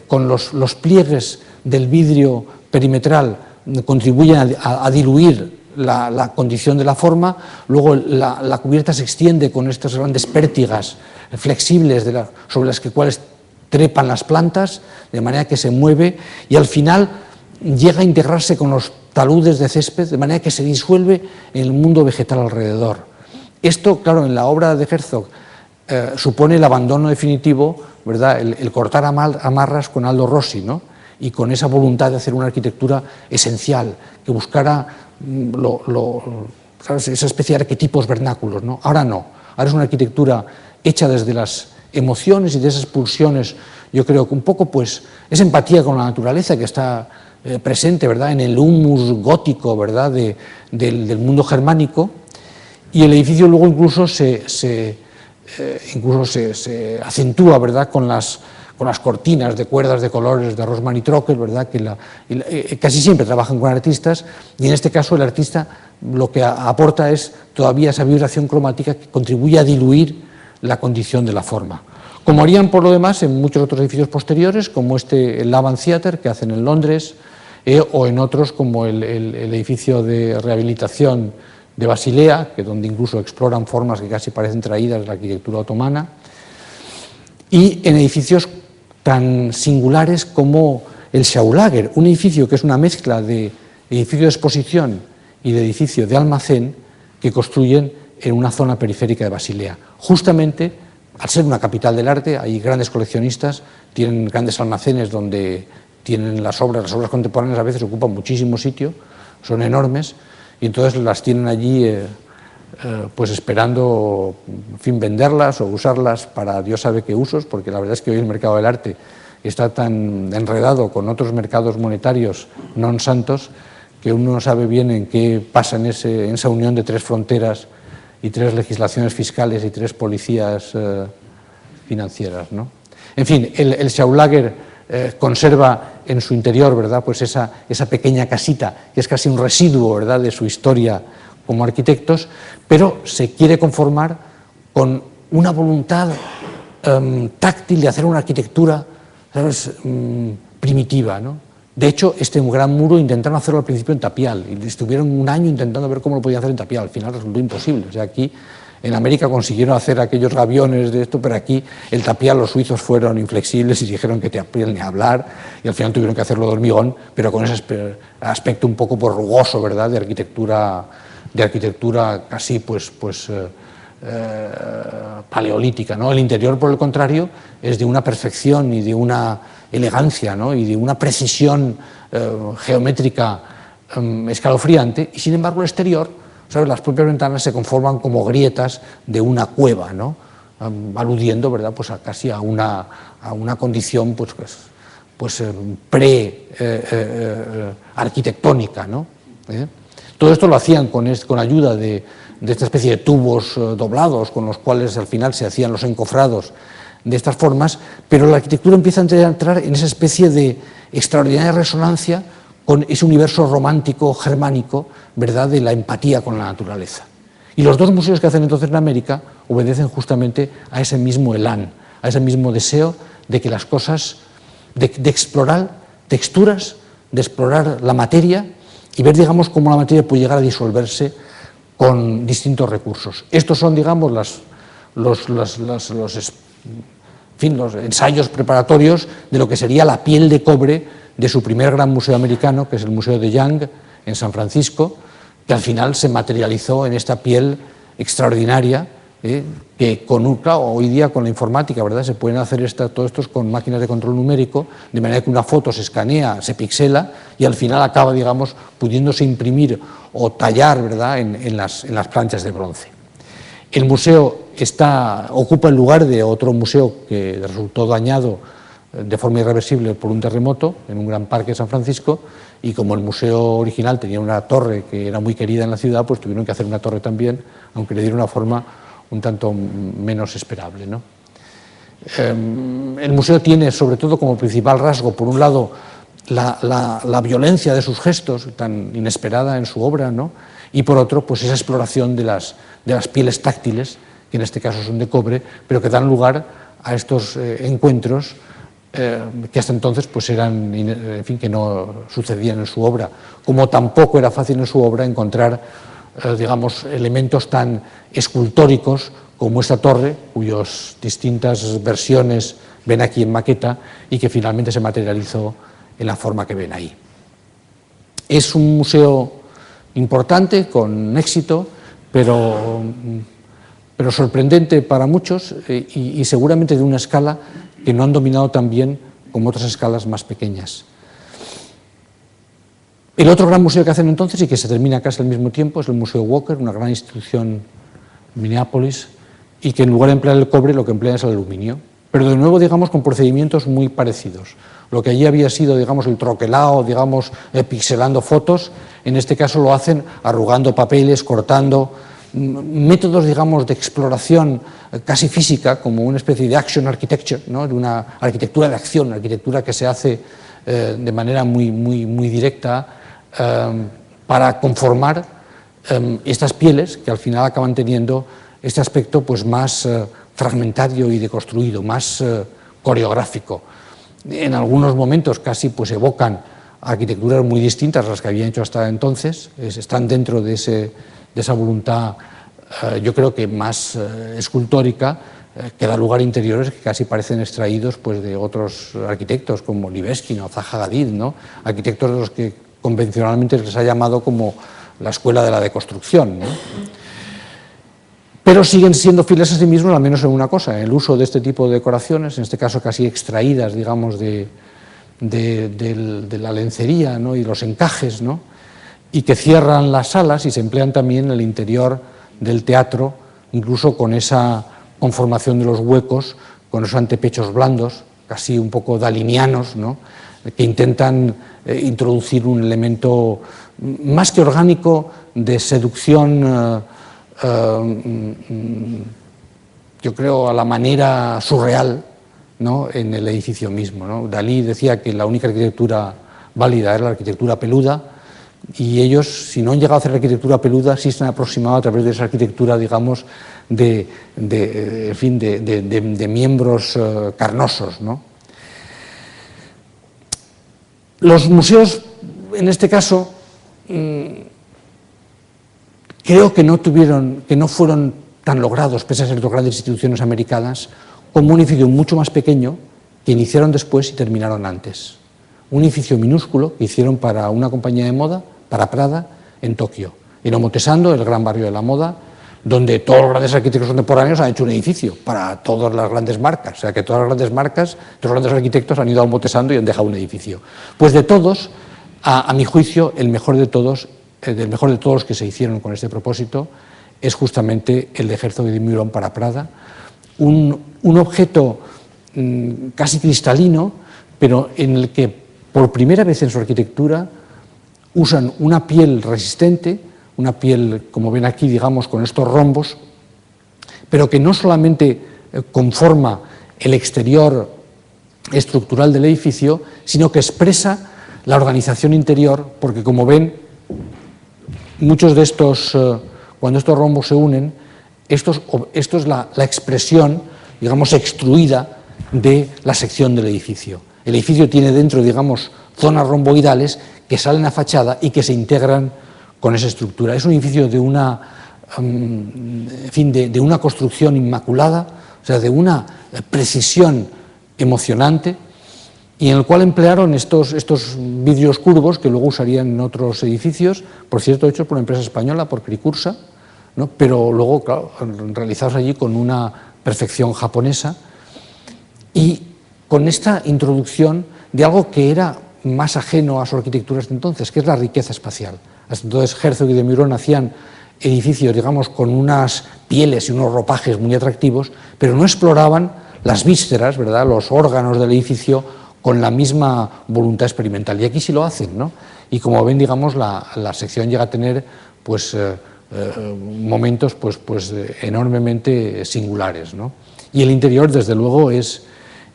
con los pliegues del vidrio perimetral contribuyen a diluir la condición de la forma, luego la cubierta se extiende con estas grandes pértigas flexibles sobre las cuales trepan las plantas, de manera que se mueve, y al final llega a integrarse con los taludes de césped, de manera que se disuelve en el mundo vegetal alrededor. Esto, claro, en la obra de Herzog supone el abandono definitivo, ¿verdad?, el cortar amarras con Aldo Rossi, ¿no?, y con esa voluntad de hacer una arquitectura esencial, que buscara ¿sabes?, esa especie de arquetipos vernáculos, ¿no? Ahora no, ahora es una arquitectura hecha desde las emociones y de esas pulsiones, yo creo que un poco, pues, es empatía con la naturaleza que está presente, ¿verdad?, en el humus gótico, ¿verdad?, del mundo germánico, y el edificio luego incluso se acentúa, ¿verdad?, con las cortinas de cuerdas de colores de Rossmann y Trockel, ¿verdad?, que casi siempre trabajan con artistas, y en este caso el artista lo que aporta es todavía esa vibración cromática que contribuye a diluir la condición de la forma. Como harían por lo demás en muchos otros edificios posteriores, como el Laban Theatre que hacen en Londres, o en otros como el edificio de rehabilitación de Basilea, que donde incluso exploran formas que casi parecen traídas de la arquitectura otomana, y en edificios tan singulares como el Schaulager, un edificio que es una mezcla de edificio de exposición y de edificio de almacén que construyen en una zona periférica de Basilea. Justamente, al ser una capital del arte, hay grandes coleccionistas, tienen grandes almacenes donde tienen las obras contemporáneas a veces ocupan muchísimo sitio, son enormes, y entonces las tienen allí pues esperando, en fin, venderlas o usarlas para Dios sabe qué usos, porque la verdad es que hoy el mercado del arte está tan enredado con otros mercados monetarios non santos que uno no sabe bien en qué pasa en esa unión de tres fronteras y tres legislaciones fiscales y tres policías financieras, ¿no? En fin, el Schaulager conserva en su interior, ¿verdad?, pues esa pequeña casita, que es casi un residuo, ¿verdad?, de su historia como arquitectos, pero se quiere conformar con una voluntad táctil de hacer una arquitectura, ¿sabes?, primitiva, ¿no? De hecho, este gran muro intentaron hacerlo al principio en tapial y estuvieron un año intentando ver cómo lo podían hacer en tapial. Al final resultó imposible. O sea, aquí en América consiguieron hacer aquellos gaviones de esto, pero aquí el tapial, los suizos fueron inflexibles y dijeron que tapial ni hablar, y al final tuvieron que hacerlo de hormigón, pero con ese aspecto un poco rugoso, ¿verdad?, de arquitectura casi paleolítica, ¿no? El interior, por el contrario, es de una perfección y de una elegancia, ¿no?, y de una precisión geométrica escalofriante, y sin embargo el exterior, ¿sabes?, las propias ventanas se conforman como grietas de una cueva, ¿no?, aludiendo, ¿verdad?, pues casi a una condición pre-arquitectónica, ¿no? Todo esto lo hacían con ayuda de esta especie de tubos doblados con los cuales al final se hacían los encofrados de estas formas, pero la arquitectura empieza a entrar en esa especie de extraordinaria resonancia con ese universo romántico germánico, ¿verdad?, de la empatía con la naturaleza. Y los dos museos que hacen entonces en América obedecen justamente a ese mismo elán, a ese mismo deseo de que las cosas, de explorar texturas, de explorar la materia y ver, digamos, cómo la materia puede llegar a disolverse con distintos recursos. Estos son, digamos, los ensayos preparatorios de lo que sería la piel de cobre de su primer gran museo americano, que es el Museo de Young, en San Francisco, que al final se materializó en esta piel extraordinaria, que claro, hoy día con la informática, ¿verdad?, se pueden hacer todo esto con máquinas de control numérico, de manera que una foto se escanea, se pixela y al final acaba, digamos, pudiéndose imprimir o tallar, ¿verdad?, en las planchas de bronce. El museo ocupa el lugar de otro museo que resultó dañado de forma irreversible por un terremoto en un gran parque de San Francisco, y como el museo original tenía una torre que era muy querida en la ciudad, pues tuvieron que hacer una torre también, aunque le dieron una forma un tanto menos esperable, ¿no? El museo tiene sobre todo como principal rasgo, por un lado, la violencia de sus gestos, tan inesperada en su obra, ¿no?, y por otro, pues esa exploración de las pieles táctiles, que en este caso son de cobre, pero que dan lugar a estos encuentros que hasta entonces pues eran, en fin, que no sucedían en su obra, como tampoco era fácil en su obra encontrar, digamos, elementos tan escultóricos como esta torre, cuyas distintas versiones ven aquí en maqueta y que finalmente se materializó en la forma que ven ahí. Es un museo importante, con éxito, pero sorprendente para muchos y seguramente de una escala que no han dominado tan bien como otras escalas más pequeñas. El otro gran museo que hacen entonces, y que se termina casi al mismo tiempo, es el Museo Walker, una gran institución en Minneapolis, y que en lugar de emplear el cobre lo que emplea es el aluminio, pero de nuevo, digamos, con procedimientos muy parecidos. Lo que allí había sido, digamos, el troquelado, digamos, pixelando fotos, en este caso lo hacen arrugando papeles, cortando, métodos, digamos, de exploración casi física, como una especie de action architecture, ¿no?, de una arquitectura de acción, una arquitectura que se hace de manera muy directa para conformar estas pieles que al final acaban teniendo este aspecto pues más fragmentario y deconstruido, más coreográfico. En algunos momentos casi pues evocan arquitecturas muy distintas a las que habían hecho hasta entonces, están dentro de esa voluntad, yo creo que más escultórica, que da lugar a interiores que casi parecen extraídos pues, de otros arquitectos como Libeskine o Zaha Hadid, ¿no? Arquitectos de los que convencionalmente les ha llamado como la escuela de la deconstrucción, ¿no? Pero siguen siendo fieles a sí mismos, al menos en una cosa, en el uso de este tipo de decoraciones, en este caso casi extraídas, digamos, de la lencería, ¿no? Y los encajes, ¿no? Y que cierran las salas y se emplean también en el interior del teatro, incluso con esa conformación de los huecos, con esos antepechos blandos, casi un poco dalinianos, ¿no? Que intentan introducir un elemento más que orgánico de seducción, yo creo a la manera surreal, ¿no? En el edificio mismo, ¿no? Dalí decía que la única arquitectura válida era la arquitectura peluda, y ellos, si no han llegado a hacer arquitectura peluda, sí se han aproximado a través de esa arquitectura, digamos, de miembros carnosos, ¿no? Los museos, en este caso, creo que no fueron tan logrados, pese a ser dos grandes instituciones americanas, como un edificio mucho más pequeño que iniciaron después y terminaron antes. Un edificio minúsculo que hicieron para una compañía de moda, para Prada, en Tokio. En Omotesando, el gran barrio de la moda, donde todos los grandes arquitectos contemporáneos han hecho un edificio para todas las grandes marcas. O sea, que todas las grandes marcas, todos los grandes arquitectos han ido a Omotesando y han dejado un edificio. Pues de todos, a mi juicio, el mejor de todos los que se hicieron con este propósito es justamente el de Herzog y de Meuron para Prada. Un objeto casi cristalino, pero en el que por primera vez en su arquitectura usan una piel resistente, una piel, como ven aquí, digamos, con estos rombos, pero que no solamente conforma el exterior estructural del edificio, sino que expresa la organización interior, porque como ven, muchos de estos, cuando estos rombos se unen, esto es la expresión, digamos, extruida de la sección del edificio. El edificio tiene dentro, digamos, zonas romboidales que salen a fachada y que se integran con esa estructura. Es un edificio de una, de una construcción inmaculada, o sea, de una precisión emocionante, y en el cual emplearon estos vidrios curvos que luego usarían en otros edificios, por cierto, hechos por una empresa española, por Cricursa, ¿no? Pero luego, claro, realizados allí con una perfección japonesa, y con esta introducción de algo que era más ajeno a su arquitectura hasta entonces, que es la riqueza espacial. Hasta entonces Herzog y de Meuron hacían edificios, digamos, con unas pieles y unos ropajes muy atractivos, pero no exploraban las vísceras, ¿verdad?, los órganos del edificio con la misma voluntad experimental. Y aquí sí lo hacen, ¿no? Y como ven, digamos, la sección llega a tener, pues, momentos, pues, enormemente singulares, ¿no? Y el interior, desde luego, es,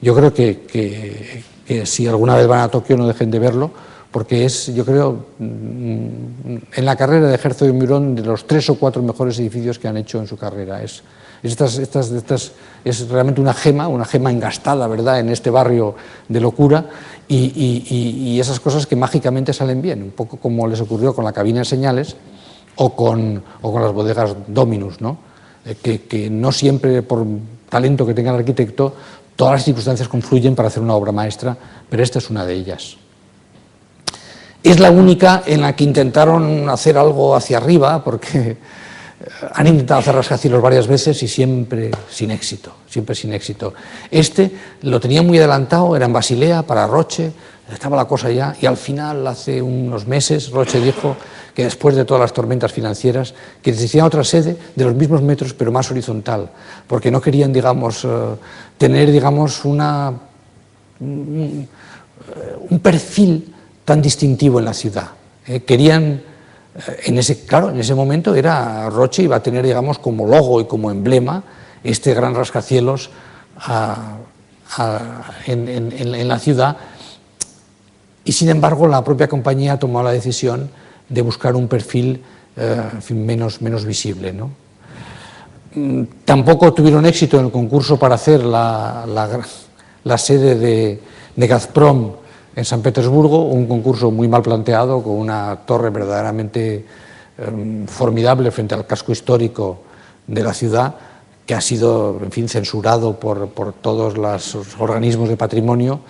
yo creo que si alguna vez van a Tokio no dejen de verlo, porque es, yo creo, en la carrera de Herzog y Meuron, de los 3 o 4 mejores edificios que han hecho en su carrera. Es realmente una gema engastada, ¿verdad?, en este barrio de locura, y esas cosas que mágicamente salen bien, un poco como les ocurrió con la cabina de señales o con las bodegas Dominus, ¿no? Que no siempre, por talento que tenga el arquitecto, todas las circunstancias confluyen para hacer una obra maestra, pero esta es una de ellas. Es la única en la que intentaron hacer algo hacia arriba, porque han intentado hacer rascacielos varias veces y siempre sin éxito, Este lo tenía muy adelantado, era en Basilea, para Roche, estaba la cosa ya, y al final, hace unos meses, Roche dijo que después de todas las tormentas financieras, que necesitaban otra sede de los mismos metros, pero más horizontal, porque no querían, digamos, tener, digamos, un perfil tan distintivo en la ciudad. Querían, en ese momento era Roche, iba a tener, digamos, como logo y como emblema este gran rascacielos en la ciudad, y sin embargo la propia compañía tomó la decisión de buscar un perfil menos visible, ¿no? Tampoco tuvieron éxito en el concurso para hacer la sede de Gazprom en San Petersburgo, un concurso muy mal planteado, con una torre verdaderamente formidable frente al casco histórico de la ciudad, que ha sido, en fin, censurado por todos los organismos de patrimonio,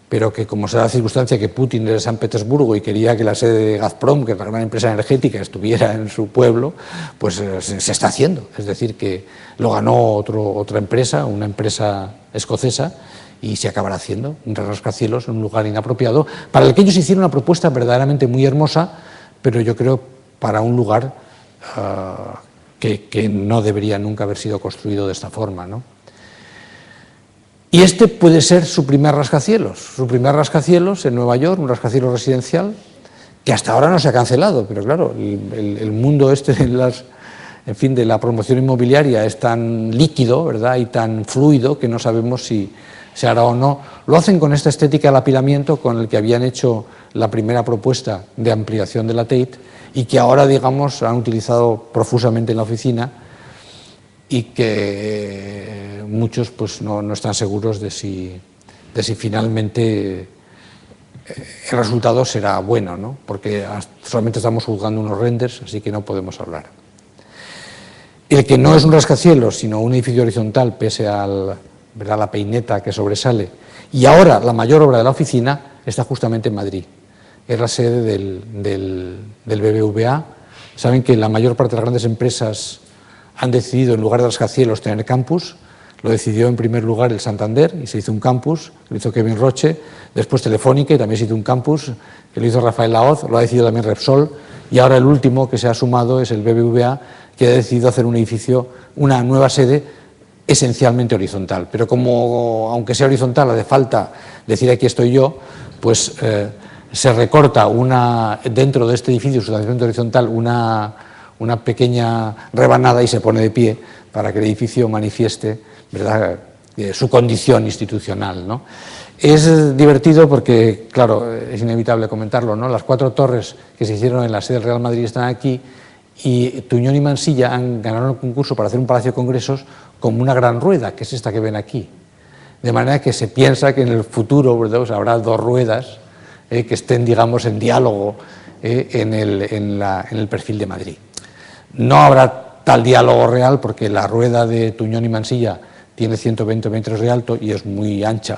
pero que, como se da la circunstancia que Putin es de San Petersburgo y quería que la sede de Gazprom, que es la gran empresa energética, estuviera en su pueblo, pues se está haciendo. Es decir, que lo ganó otra empresa, una empresa escocesa, y se acabará haciendo un rascacielos en un lugar inapropiado, para el que ellos hicieron una propuesta verdaderamente muy hermosa, pero yo creo para un lugar que no debería nunca haber sido construido de esta forma, ¿no? Y este puede ser su primer rascacielos en Nueva York, un rascacielos residencial, que hasta ahora no se ha cancelado, pero claro, el mundo este de la promoción inmobiliaria es tan líquido, ¿verdad?, y tan fluido que no sabemos si se hará o no. Lo hacen con esta estética del apilamiento con el que habían hecho la primera propuesta de ampliación de la Tate y que ahora, digamos, han utilizado profusamente en la oficina, y que muchos pues no están seguros de si finalmente el resultado será bueno, ¿no? Porque solamente estamos juzgando unos renders, así que no podemos hablar. El que no es un rascacielos, sino un edificio horizontal, pese a la peineta que sobresale, y ahora la mayor obra de la oficina está justamente en Madrid. Es la sede del BBVA. Saben que la mayor parte de las grandes empresas han decidido, en lugar de rascacielos, tener campus. Lo decidió en primer lugar el Santander y se hizo un campus, lo hizo Kevin Roche, después Telefónica y también se hizo un campus, que lo hizo Rafael Laoz, lo ha decidido también Repsol, y ahora el último que se ha sumado es el BBVA, que ha decidido hacer un edificio, una nueva sede esencialmente horizontal. Pero como, aunque sea horizontal, hace falta decir aquí estoy yo, pues se recorta dentro de este edificio sustancialmente horizontal una pequeña rebanada y se pone de pie para que el edificio manifieste, ¿verdad?, su condición institucional, ¿no? Es divertido porque, claro, es inevitable comentarlo, ¿no? Las 4 torres que se hicieron en la sede del Real Madrid están aquí y Tuñón y Mansilla ganaron el concurso para hacer un palacio de congresos como una gran rueda, que es esta que ven aquí. De manera que se piensa que en el futuro, ¿verdad?, pues habrá 2 ruedas que estén, digamos, en diálogo en el perfil de Madrid. No habrá tal diálogo real porque la rueda de Tuñón y Mansilla tiene 120 metros de alto y es muy ancha,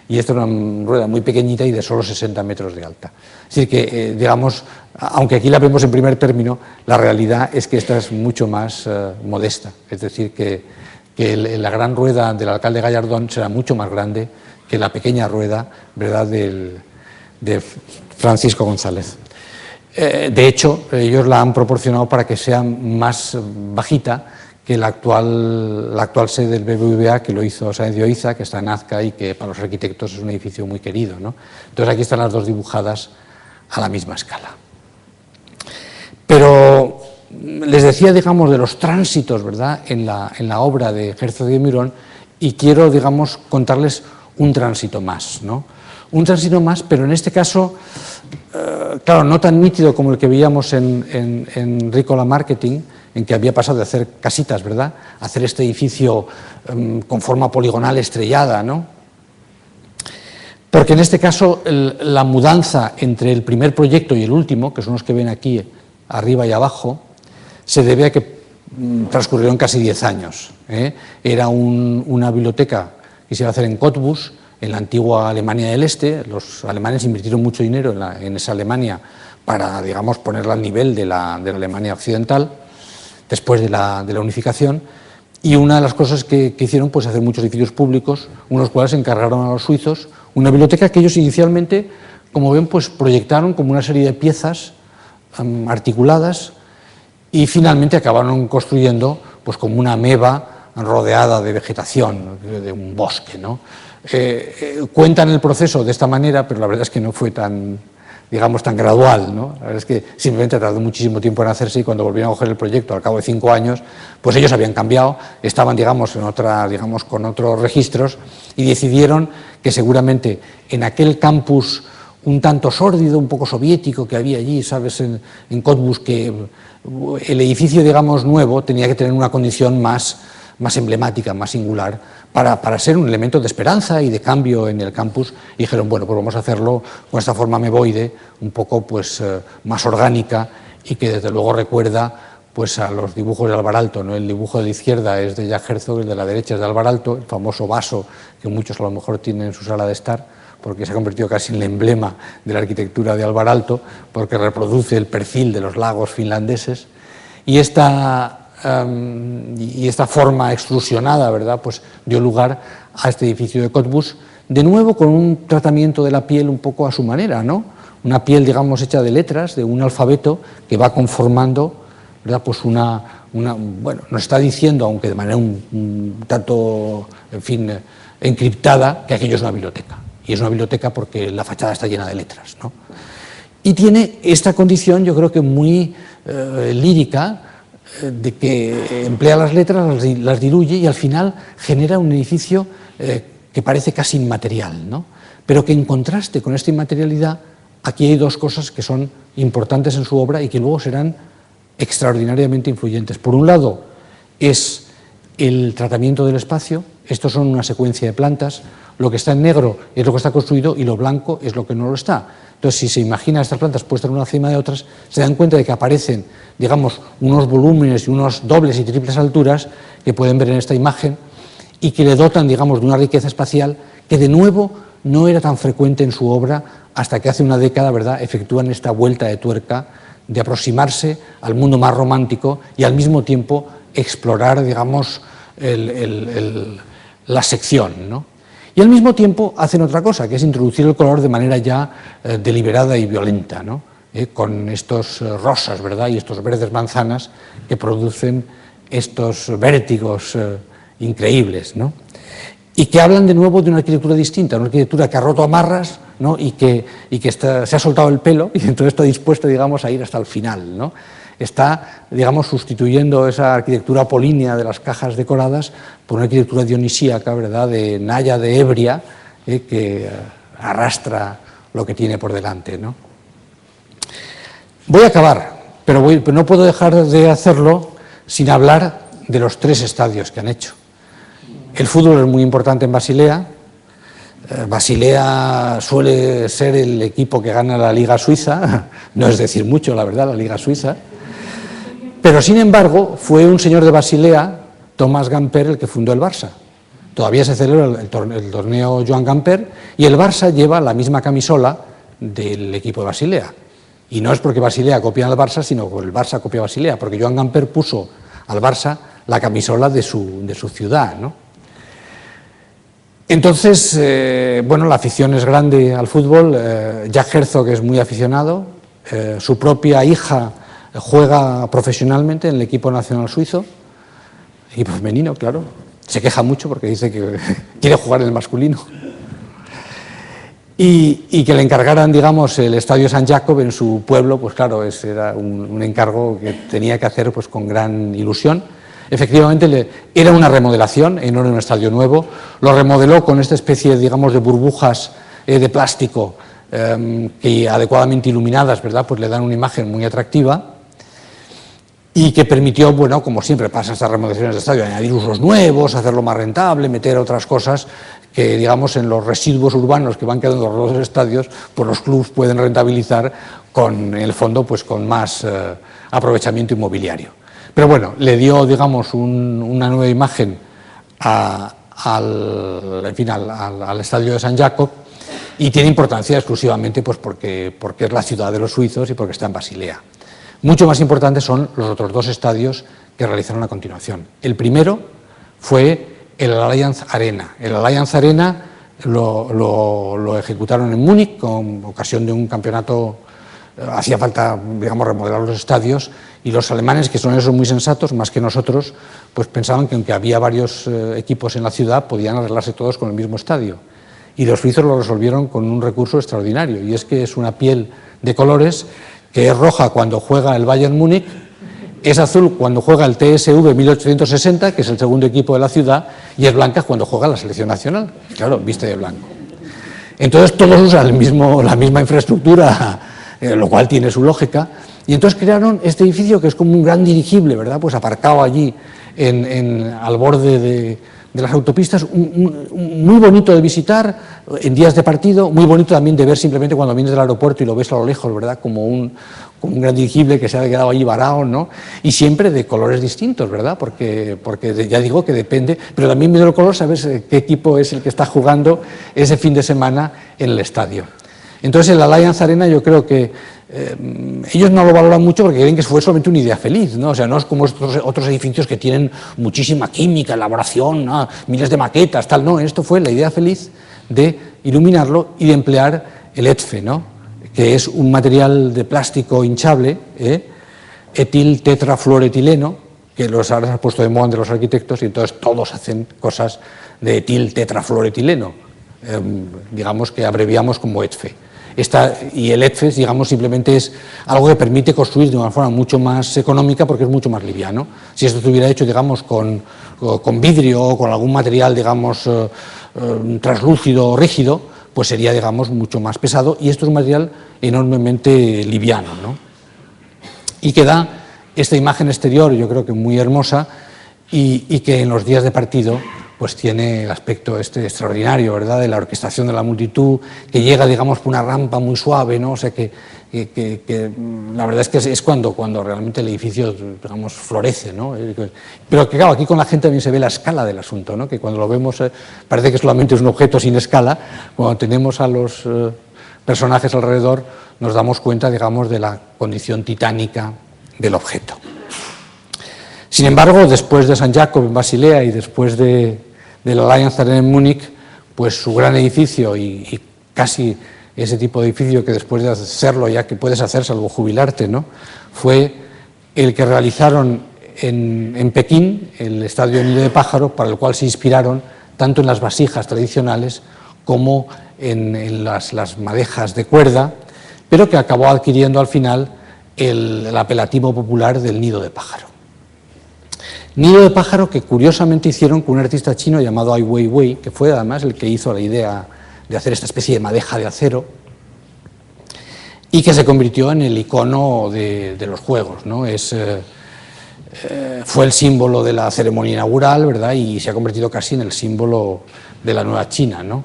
y esta es una rueda muy pequeñita y de solo 60 metros de alta. Así que, digamos, aunque aquí la vemos en primer término, la realidad es que esta es mucho más modesta, es decir, que la gran rueda del alcalde Gallardón será mucho más grande que la pequeña rueda, ¿verdad?, de Francisco González. De hecho, ellos la han proporcionado para que sea más bajita que la actual sede del BBVA, que lo hizo Sáenz de Oiza, que está en Azca y que para los arquitectos es un edificio muy querido, ¿no? Entonces aquí están las 2 dibujadas a la misma escala. Pero les decía, digamos, de los tránsitos, ¿verdad?, en la obra de Herzog y de Meuron, y quiero, digamos, contarles un tránsito más, ¿no? Un tránsito más, pero en este caso, claro, no tan nítido como el que veíamos en Ricola Marketing, en que había pasado de hacer casitas, ¿verdad?, a hacer este edificio con forma poligonal estrellada, ¿no? Porque en este caso la mudanza entre el primer proyecto y el último, que son los que ven aquí arriba y abajo, se debe a que transcurrieron casi 10 años. Era una biblioteca que se iba a hacer en Cottbus, en la antigua Alemania del Este. Los alemanes invirtieron mucho dinero en esa Alemania para, digamos, ponerla al nivel de la Alemania occidental, después de la unificación, y una de las cosas que hicieron, pues, hacer muchos edificios públicos, unos cuales encargaron a los suizos, una biblioteca que ellos inicialmente, como ven, pues proyectaron como una serie de piezas articuladas, y finalmente acabaron construyendo, pues, como una ameba rodeada de vegetación, de un bosque, ¿no? Cuentan el proceso de esta manera, pero la verdad es que no fue tan, digamos, tan gradual, ¿no? La verdad es que simplemente tardó muchísimo tiempo en hacerse, y cuando volvieron a coger el proyecto al cabo de 5 años, pues ellos habían cambiado, estaban, digamos, con otros registros, y decidieron que seguramente en aquel campus un tanto sórdido, un poco soviético que había allí, ¿sabes?, en Cottbus, que el edificio, digamos, nuevo tenía que tener una condición más emblemática, más singular, para ser un elemento de esperanza y de cambio en el campus, y dijeron, bueno, pues vamos a hacerlo con esta forma ameboide, un poco, pues, más orgánica y que desde luego recuerda pues a los dibujos de Alvar Aalto, ¿no? El dibujo de la izquierda es de Jack Herzog, el de la derecha es de Alvar Aalto, el famoso vaso que muchos a lo mejor tienen en su sala de estar, porque se ha convertido casi en el emblema de la arquitectura de Alvar Aalto, porque reproduce el perfil de los lagos finlandeses, y esta forma extrusionada, ¿verdad?, pues dio lugar a este edificio de Cottbus, de nuevo con un tratamiento de la piel un poco a su manera, ¿no? Una piel, digamos, hecha de letras, de un alfabeto que va conformando, ¿verdad?, pues bueno, nos está diciendo, aunque de manera un tanto, en fin, encriptada, que aquello es una biblioteca. Y es una biblioteca porque la fachada está llena de letras, ¿no? Y tiene esta condición, yo creo que muy lírica, de que emplea las letras, las diluye y al final genera un edificio que parece casi inmaterial, ¿no? Pero que en contraste con esta inmaterialidad, aquí hay dos cosas que son importantes en su obra y que luego serán extraordinariamente influyentes. Por un lado, es el tratamiento del espacio. Estos son una secuencia de plantas. Lo que está en negro es lo que está construido y lo blanco es lo que no lo está. Entonces, si se imagina estas plantas puestas una encima de otras, se dan cuenta de que aparecen, digamos, unos volúmenes y unos dobles y triples alturas que pueden ver en esta imagen y que le dotan, digamos, de una riqueza espacial que, de nuevo, no era tan frecuente en su obra hasta que hace una década, ¿verdad?, efectúan esta vuelta de tuerca de aproximarse al mundo más romántico y al mismo tiempo explorar, digamos, la sección, ¿no? Y al mismo tiempo hacen otra cosa, que es introducir el color de manera ya deliberada y violenta, ¿no? Con estos rosas, ¿verdad?, y estos verdes manzanas que producen estos vértigos increíbles, ¿no? Y que hablan de nuevo de una arquitectura distinta, una arquitectura que ha roto amarras, ¿no?, y que se ha soltado el pelo y entonces está dispuesto, digamos, a ir hasta el final, ¿no? Está, digamos, sustituyendo esa arquitectura apolínea de las cajas decoradas por una arquitectura dionisíaca, ¿verdad?, de Naya de Ebria, que arrastra lo que tiene por delante, ¿no? Voy a acabar, pero no puedo dejar de hacerlo sin hablar de los tres estadios que han hecho. El fútbol es muy importante en Basilea. Basilea suele ser el equipo que gana la Liga Suiza, no es decir mucho, la verdad, la Liga Suiza. Pero, sin embargo, fue un señor de Basilea, Thomas Gamper, el que fundó el Barça. Todavía se celebra el torneo Joan Gamper y el Barça lleva la misma camisola del equipo de Basilea. Y no es porque Basilea copia al Barça, sino que el Barça copia a Basilea, porque Joan Gamper puso al Barça la camisola de su ciudad, ¿no? Entonces, bueno, la afición es grande al fútbol. Jack Herzog es muy aficionado. Su propia hija juega profesionalmente en el equipo nacional suizo, equipo femenino, claro. Se queja mucho porque dice que quiere jugar en el masculino. Y que le encargaran, digamos, el Estadio San Jacob en su pueblo, pues claro, era un encargo que tenía que hacer pues con gran ilusión. Efectivamente, era una remodelación, no era un estadio nuevo. Lo remodeló con esta especie, digamos, de burbujas de plástico que adecuadamente iluminadas, ¿verdad?, pues le dan una imagen muy atractiva y que permitió, bueno, como siempre pasa en estas remodelaciones de estadio, añadir usos nuevos, hacerlo más rentable, meter otras cosas que, digamos, en los residuos urbanos que van quedando en los estadios, pues los clubes pueden rentabilizar en el fondo, pues con más aprovechamiento inmobiliario. Pero bueno, le dio, digamos, una nueva imagen al estadio de San Jacob y tiene importancia exclusivamente pues porque es la ciudad de los suizos y porque está en Basilea. Mucho más importantes son los otros dos estadios que realizaron a continuación. El primero fue el Allianz Arena. El Allianz Arena lo ejecutaron en Múnich con ocasión de un campeonato. Hacía falta, digamos, remodelar los estadios y los alemanes, que son esos muy sensatos, más que nosotros, pues pensaban que aunque había varios equipos en la ciudad, podían arreglarse todos con el mismo estadio. Y los suizos lo resolvieron con un recurso extraordinario, y es que es una piel de colores que es roja cuando juega el Bayern Múnich, es azul cuando juega el TSV 1860, que es el segundo equipo de la ciudad, y es blanca cuando juega la selección nacional, claro, viste de blanco. Entonces todos usan la misma infraestructura, lo cual tiene su lógica, y entonces crearon este edificio que es como un gran dirigible, ¿verdad?, pues aparcado allí al borde de las autopistas, muy bonito de visitar en días de partido, muy bonito también de ver simplemente cuando vienes del aeropuerto y lo ves a lo lejos, ¿verdad? Como un gran dirigible que se ha quedado allí varado, ¿no? Y siempre de colores distintos, ¿verdad? Porque ya digo que depende, pero también viendo el color sabes qué equipo es el que está jugando ese fin de semana en el estadio. Entonces el Allianz Arena yo creo que ellos no lo valoran mucho porque creen que fue solamente una idea feliz, ¿no? O sea, no es como otros edificios que tienen muchísima química, elaboración, ¿no? Miles de maquetas, tal, no, esto fue la idea feliz de iluminarlo y de emplear el ETFE, ¿no? Que es un material de plástico hinchable, etil tetrafluoretileno, que ahora se ha puesto de moda entre los arquitectos y entonces todos hacen cosas de etil tetrafluoretileno, digamos que abreviamos como ETFE. Y el ETFE, digamos, simplemente es algo que permite construir de una forma mucho más económica porque es mucho más liviano. Si esto estuviera hecho, digamos, con vidrio o con algún material, digamos, translúcido o rígido, pues sería, digamos, mucho más pesado, y esto es un material enormemente liviano, ¿no? Y que da esta imagen exterior, yo creo que muy hermosa, y que en los días de partido pues tiene el aspecto extraordinario, ¿verdad?, de la orquestación de la multitud, que llega, digamos, por una rampa muy suave, ¿no? O sea, que la verdad es que es cuando realmente el edificio, digamos, florece, ¿no? Pero que, claro, aquí con la gente también se ve la escala del asunto, ¿no? Que cuando lo vemos parece que solamente es un objeto sin escala, cuando tenemos a los personajes alrededor nos damos cuenta, digamos, de la condición titánica del objeto. Sin embargo, después de San Jacob en Basilea y después del Allianz Arena en Múnich, pues su gran edificio y casi ese tipo de edificio que después de hacerlo ya que puedes hacer salvo jubilarte, ¿no?, fue el que realizaron en Pekín, el Estadio Nido de Pájaro, para el cual se inspiraron tanto en las vasijas tradicionales como en las madejas de cuerda, pero que acabó adquiriendo al final el apelativo popular del Nido de Pájaro. Nido de Pájaro que curiosamente hicieron con un artista chino llamado Ai Weiwei, que fue además el que hizo la idea de hacer esta especie de madeja de acero y que se convirtió en el icono de los Juegos, ¿no? Fue el símbolo de la ceremonia inaugural, ¿verdad?, y se ha convertido casi en el símbolo de la nueva China, ¿no?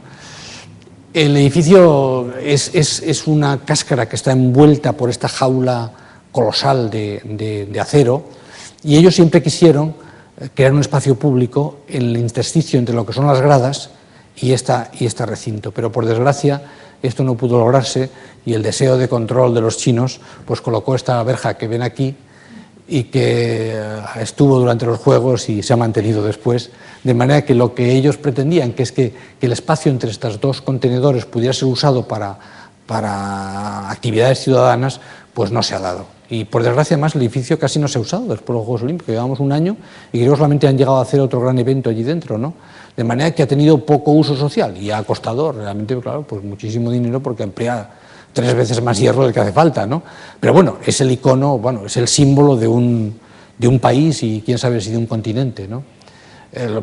El edificio es una cáscara que está envuelta por esta jaula colosal de acero, y ellos siempre quisieron crear un espacio público en el intersticio entre lo que son las gradas y este recinto, pero por desgracia esto no pudo lograrse y el deseo de control de los chinos pues colocó esta verja que ven aquí y que estuvo durante los Juegos y se ha mantenido después, de manera que lo que ellos pretendían, que es que el espacio entre estos dos contenedores pudiera ser usado para actividades ciudadanas, pues no se ha dado. Y por desgracia más el edificio casi no se ha usado después de los Juegos Olímpicos, llevamos un año y creo que solamente han llegado a hacer otro gran evento allí dentro, ¿no? De manera que ha tenido poco uso social y ha costado realmente, claro, pues muchísimo dinero porque emplea 3 veces más hierro del que hace falta, ¿no? Pero bueno, es el icono, bueno, es el símbolo de un país y quién sabe si de un continente, ¿no?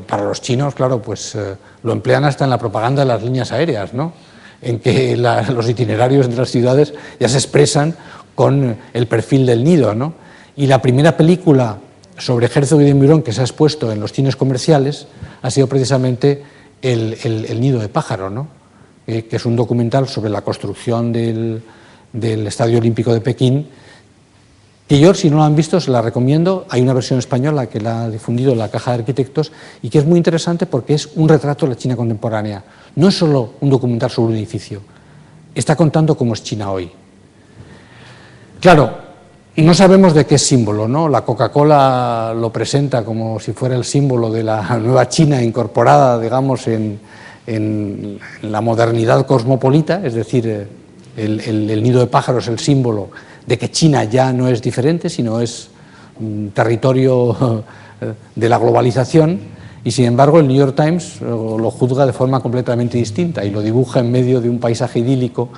Para los chinos, claro, pues lo emplean hasta en la propaganda de las líneas aéreas, ¿no?, en que los itinerarios entre las ciudades ya se expresan con el perfil del nido, ¿no? Y la primera película sobre Herzog y de Meuron que se ha expuesto en los cines comerciales ha sido precisamente el Nido de Pájaro, ¿no?, que es un documental sobre la construcción del Estadio Olímpico de Pekín, que yo, si no lo han visto, se la recomiendo. Hay una versión española que la ha difundido la Caja de Arquitectos y que es muy interesante porque es un retrato de la China contemporánea. No es solo un documental sobre un edificio, está contando cómo es China hoy. Claro, no sabemos de qué es símbolo, ¿no? La Coca-Cola lo presenta como si fuera el símbolo de la nueva China incorporada, digamos, en la modernidad cosmopolita, es decir, el Nido de Pájaro es el símbolo de que China ya no es diferente, sino es un territorio de la globalización, y sin embargo el New York Times lo juzga de forma completamente distinta y lo dibuja en medio de un paisaje idílico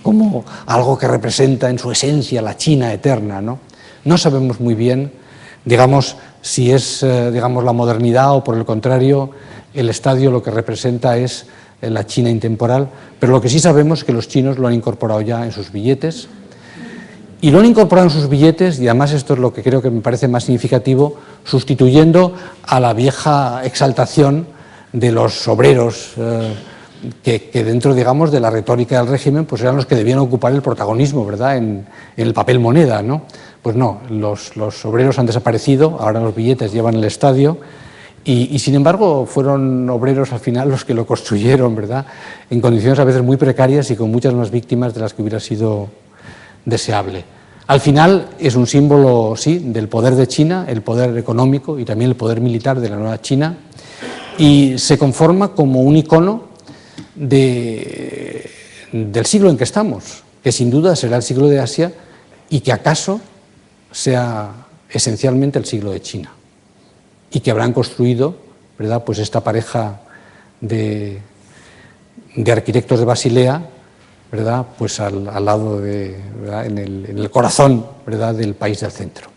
como algo que representa en su esencia la China eterna, ¿no? No sabemos muy bien, digamos, si es digamos, la modernidad o por el contrario el estadio lo que representa es la China intemporal, pero lo que sí sabemos es que los chinos lo han incorporado ya en sus billetes. Y lo han incorporado en sus billetes, y además esto es lo que creo que me parece más significativo, sustituyendo a la vieja exaltación de los obreros que dentro, digamos, de la retórica del régimen, pues eran los que debían ocupar el protagonismo, ¿verdad?, en el papel moneda, ¿no? Pues no, los obreros han desaparecido, ahora los billetes llevan el estadio, y sin embargo fueron obreros al final los que lo construyeron, ¿verdad?, en condiciones a veces muy precarias y con muchas más víctimas de las que hubiera sido deseable. Al final es un símbolo, sí, del poder de China, el poder económico y también el poder militar de la nueva China, y se conforma como un icono del siglo en que estamos, que sin duda será el siglo de Asia y que acaso sea esencialmente el siglo de China, y que habrán construido, ¿verdad?, pues esta pareja de arquitectos de Basilea, ¿verdad?, pues al lado ¿verdad?, en el corazón, ¿verdad?, del país del centro.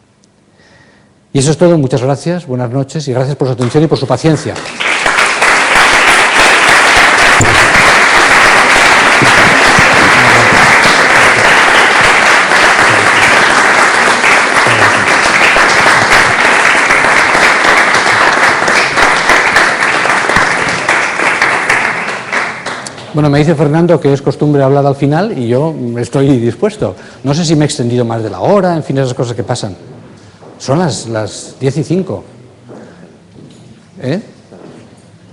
Y eso es todo, muchas gracias, buenas noches y gracias por su atención y por su paciencia. Bueno, me dice Fernando que es costumbre hablar al final y yo estoy dispuesto. No sé si me he extendido más de la hora, en fin, esas cosas que pasan. Son las 10:05.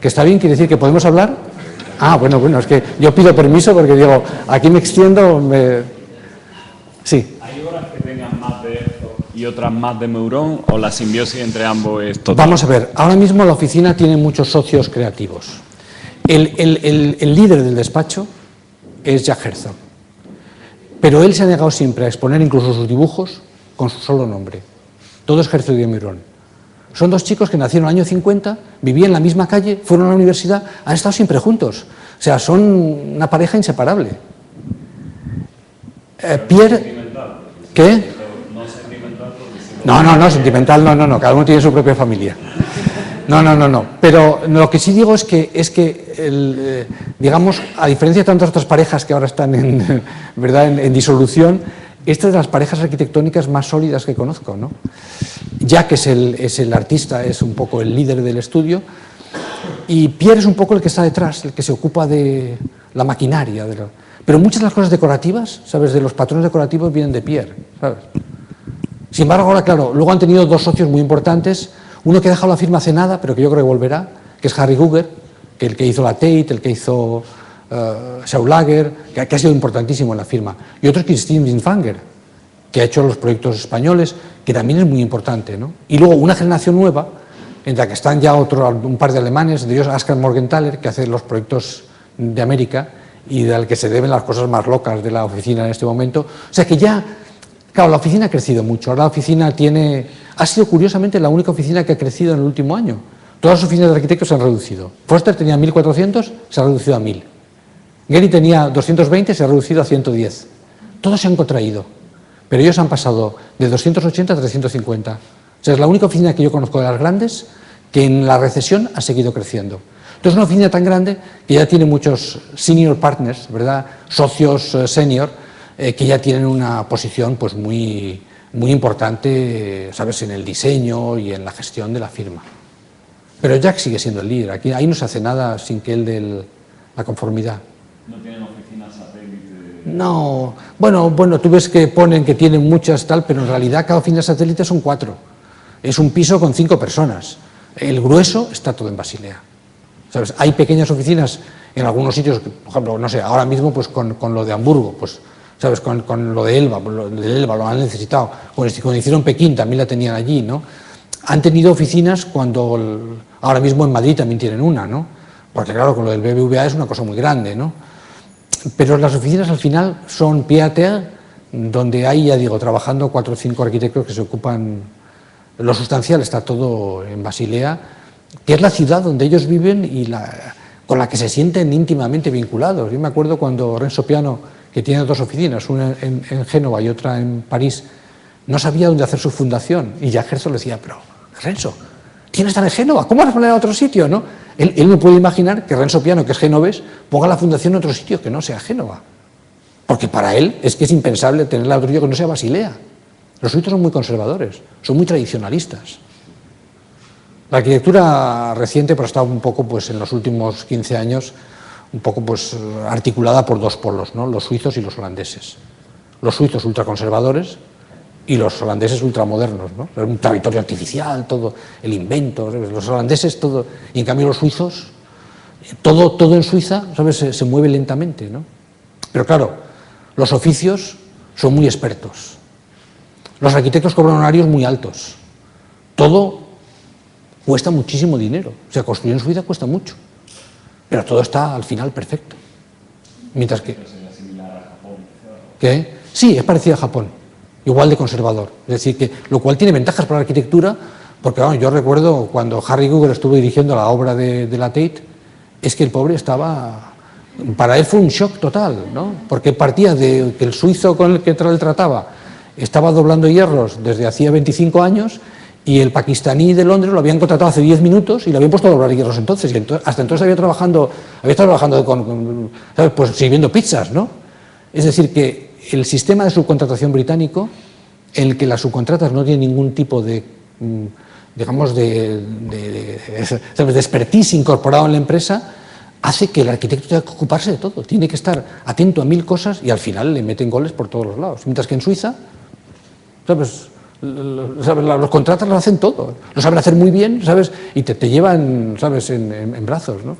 ¿Que está bien? ¿Quiere decir que podemos hablar? Ah, bueno, es que yo pido permiso porque digo, aquí me extiendo, Sí. ¿Hay horas que tengan más de esto y otras más de Meuron o la simbiosis entre ambos es total? Vamos a ver, ahora mismo la oficina tiene muchos socios creativos. El líder del despacho es Jack Herzog, pero él se ha negado siempre a exponer incluso sus dibujos con su solo nombre. Todo es Herzog y de Meuron. Son dos chicos que nacieron en el año 50, vivían en la misma calle, fueron a la universidad, han estado siempre juntos. O sea, son una pareja inseparable. Pierre... ¿Qué? No, sentimental no, cada uno tiene su propia familia. No. Pero lo que sí digo es que digamos, a diferencia de tantas otras parejas que ahora están en disolución, esta es de las parejas arquitectónicas más sólidas que conozco, ¿no? Jack es el artista, es un poco el líder del estudio, y Pierre es un poco el que está detrás, el que se ocupa de la maquinaria. Pero muchas de las cosas decorativas, ¿sabes?, de los patrones decorativos vienen de Pierre, ¿sabes? Sin embargo, ahora, claro, luego han tenido dos socios muy importantes, uno que ha dejado la firma hace nada, pero que yo creo que volverá, que es Harry Gugger, que el que hizo la Tate, el que hizo Schaulager, que ha sido importantísimo en la firma, y otro es Christine Binswanger, que ha hecho los proyectos españoles, que también es muy importante, ¿no? Y luego una generación nueva, en la que están ya un par de alemanes, de ellos Oskar Morgenthaler, que hace los proyectos de América y del que se deben las cosas más locas de la oficina en este momento. O sea que ya, claro, la oficina ha crecido mucho. Ahora la oficina ha sido curiosamente la única oficina que ha crecido en el último año. Todas las oficinas de arquitectos se han reducido. Foster tenía 1.400, se ha reducido a 1.000. Gehry tenía 220, se ha reducido a 110. Todos se han contraído, pero ellos han pasado de 280 a 350. O sea, es la única oficina que yo conozco de las grandes que en la recesión ha seguido creciendo. Entonces, es una oficina tan grande que ya tiene muchos senior partners, ¿verdad?, socios senior, que ya tienen una posición pues muy importante, ¿sabes?, en el diseño y en la gestión de la firma. Pero Jack sigue siendo el líder. Ahí no se hace nada sin que él dé la conformidad. ¿No tienen oficinas satélite? No, bueno, tú ves que ponen que tienen muchas tal, pero en realidad cada oficina satélite son 4. Es un piso con 5 personas. El grueso está todo en Basilea. ¿Sabes? Hay pequeñas oficinas en algunos sitios, por ejemplo, no sé, ahora mismo pues con lo de Hamburgo, pues, ¿sabes?, con lo de Elba, lo han necesitado. Cuando hicieron Pekín también la tenían allí, ¿no? Han tenido oficinas ahora mismo en Madrid también tienen una, ¿no? Porque claro, con lo del BBVA es una cosa muy grande, ¿no? Pero las oficinas al final son pied-à-terre, donde hay, ya digo, trabajando 4 o 5 arquitectos que se ocupan. Lo sustancial está todo en Basilea, que es la ciudad donde ellos viven y con la que se sienten íntimamente vinculados. Yo me acuerdo cuando Renzo Piano, que tiene 2 oficinas, una en Génova y otra en París, no sabía dónde hacer su fundación, y Jack Herzog le decía, pero Renzo, tienes que estar en Génova, ¿cómo vas a poner a otro sitio, no? Él no puede imaginar que Renzo Piano, que es genovés, ponga la fundación en otro sitio que no sea Génova, porque para él es que es impensable tenerla en otro sitio que no sea Basilea. Los suizos son muy conservadores, son muy tradicionalistas. La arquitectura reciente pues, está un poco, pues, en los últimos 15 años, un poco pues, articulada por dos polos, ¿no? Los suizos y los holandeses. Los suizos ultraconservadores y los holandeses ultramodernos, ¿no? Un territorio artificial, todo el invento, ¿sabes? Los holandeses todo, y en cambio los suizos, todo en Suiza, ¿sabes? Se mueve lentamente, ¿no? Pero claro, los oficios son muy expertos, los arquitectos cobran horarios muy altos, todo cuesta muchísimo dinero, o sea, construir en Suiza cuesta mucho, pero todo está al final perfecto. Mientras que... ¿Qué? Sí, es parecido a Japón, igual de conservador, es decir, que lo cual tiene ventajas para la arquitectura, porque bueno, yo recuerdo cuando Harry Google estuvo dirigiendo la obra de la Tate, es que el pobre estaba... Para él fue un shock total, ¿no? Porque partía de que el suizo con el que él trataba estaba doblando hierros desde hacía 25 años y el pakistaní de Londres lo habían contratado hace 10 minutos y lo habían puesto a doblar hierros entonces. Y hasta entonces había estado trabajando ¿sabes? Pues sirviendo pizzas, ¿no? Es decir, que el sistema de subcontratación británico, en el que las subcontratas no tienen ningún tipo de, digamos, de expertise incorporado en la empresa, hace que el arquitecto tenga que ocuparse de todo, tiene que estar atento a 1000 cosas y al final le meten goles por todos los lados. Mientras que en Suiza, ¿sabes? Los contratas lo hacen todo, lo saben hacer muy bien, ¿sabes? Y te llevan, ¿sabes?, en brazos, ¿no?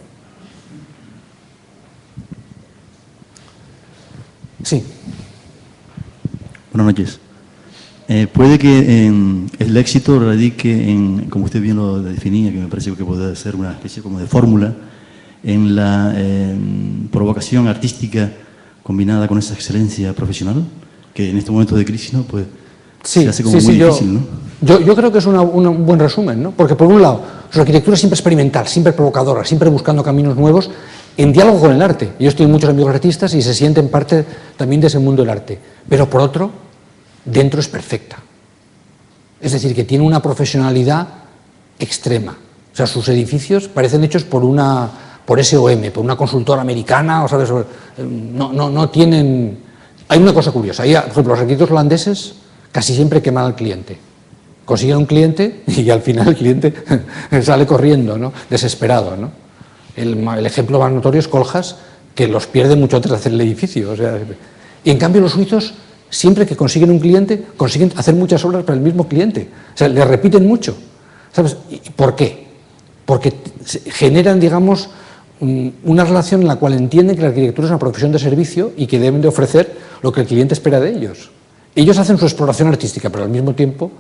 Sí. Buenas noches. Puede que el éxito radique en, como usted bien lo definía, que me parece que puede ser una especie como de fórmula, en la provocación artística combinada con esa excelencia profesional, que en este momento de crisis, ¿no? Pues se hace como muy difícil, ¿no? Yo creo que es un buen resumen, ¿no? Porque por un lado, su arquitectura es siempre experimental, siempre provocadora, siempre buscando caminos nuevos, en diálogo con el arte. Yo estoy muchos amigos artistas y se sienten parte también de ese mundo del arte. Pero por otro, dentro es perfecta. Es decir, que tiene una profesionalidad extrema. O sea, sus edificios parecen hechos por SOM, por una consultora americana, o sabes, no tienen... Hay una cosa curiosa, por ejemplo, los arquitectos holandeses casi siempre queman al cliente. Consiguen un cliente y al final el cliente sale corriendo, ¿no? Desesperado, ¿no? El ejemplo más notorio es Kohlhaas, que los pierde mucho antes de hacer el edificio. O sea, y en cambio los suizos, siempre que consiguen un cliente, consiguen hacer muchas obras para el mismo cliente. O sea, le repiten mucho. ¿Sabes? ¿Por qué? Porque generan, digamos, una relación en la cual entienden que la arquitectura es una profesión de servicio y que deben de ofrecer lo que el cliente espera de ellos. Ellos hacen su exploración artística, pero al mismo tiempo,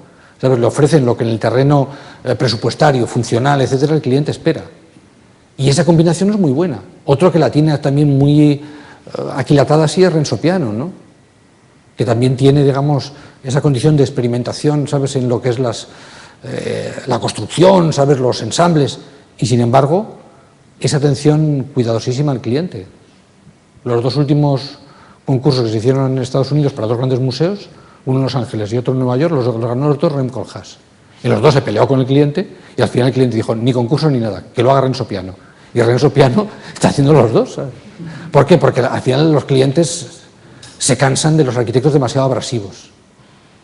¿sabes?, le ofrecen lo que en el terreno presupuestario, funcional, etcétera, el cliente espera. Y esa combinación es muy buena. Otro que la tiene también muy aquilatada así es Renzo Piano, ¿no? Que también tiene, digamos, esa condición de experimentación, ¿sabes?, en lo que es la construcción, ¿sabes?, los ensambles, y sin embargo, esa atención cuidadosísima al cliente. Los dos últimos concursos que se hicieron en Estados Unidos para dos grandes museos, uno en Los Ángeles y otro en Nueva York, los ganó los dos Rem Koolhaas. Y los dos se peleó con el cliente y al final el cliente dijo, ni concurso ni nada, que lo haga Renzo Piano. Y Renzo Piano está haciendo los dos, ¿sabes? ¿Por qué? Porque al final los clientes se cansan de los arquitectos demasiado abrasivos.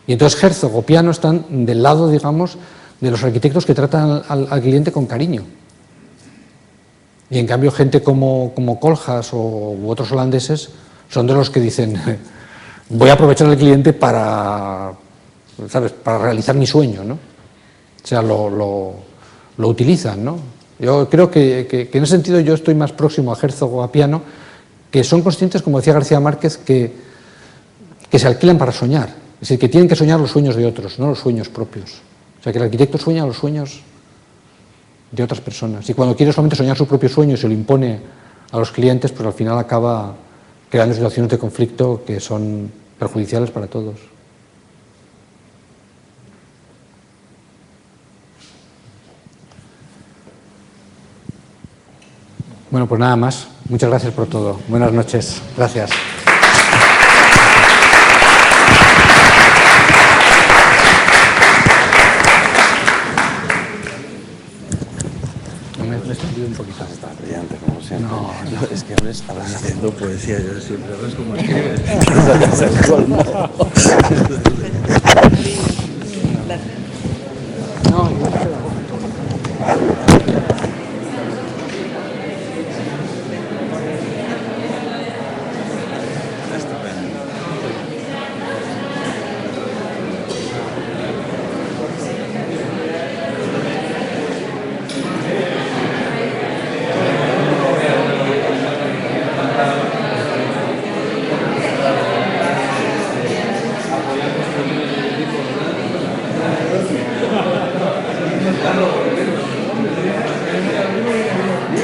Y entonces Herzog o Piano están del lado, digamos, de los arquitectos que tratan al cliente con cariño. Y en cambio gente como Koolhaas u otros holandeses son de los que dicen, voy a aprovechar al cliente para, ¿sabes?, para realizar mi sueño, ¿no? O sea, lo utilizan, ¿no? Yo creo que en ese sentido yo estoy más próximo a Herzog o a Piano, que son conscientes, como decía García Márquez, que se alquilan para soñar. Es decir, que tienen que soñar los sueños de otros, no los sueños propios. O sea, que el arquitecto sueña los sueños de otras personas. Y cuando quiere solamente soñar su propio sueño y se lo impone a los clientes, pues al final acaba creando situaciones de conflicto que son perjudiciales para todos. Bueno, pues nada más. Muchas gracias por todo. Buenas noches. Gracias. Me he extendido un poquito. Está brillante, como siempre. No, es que hablas haciendo poesía, yo siempre hablas como escribes.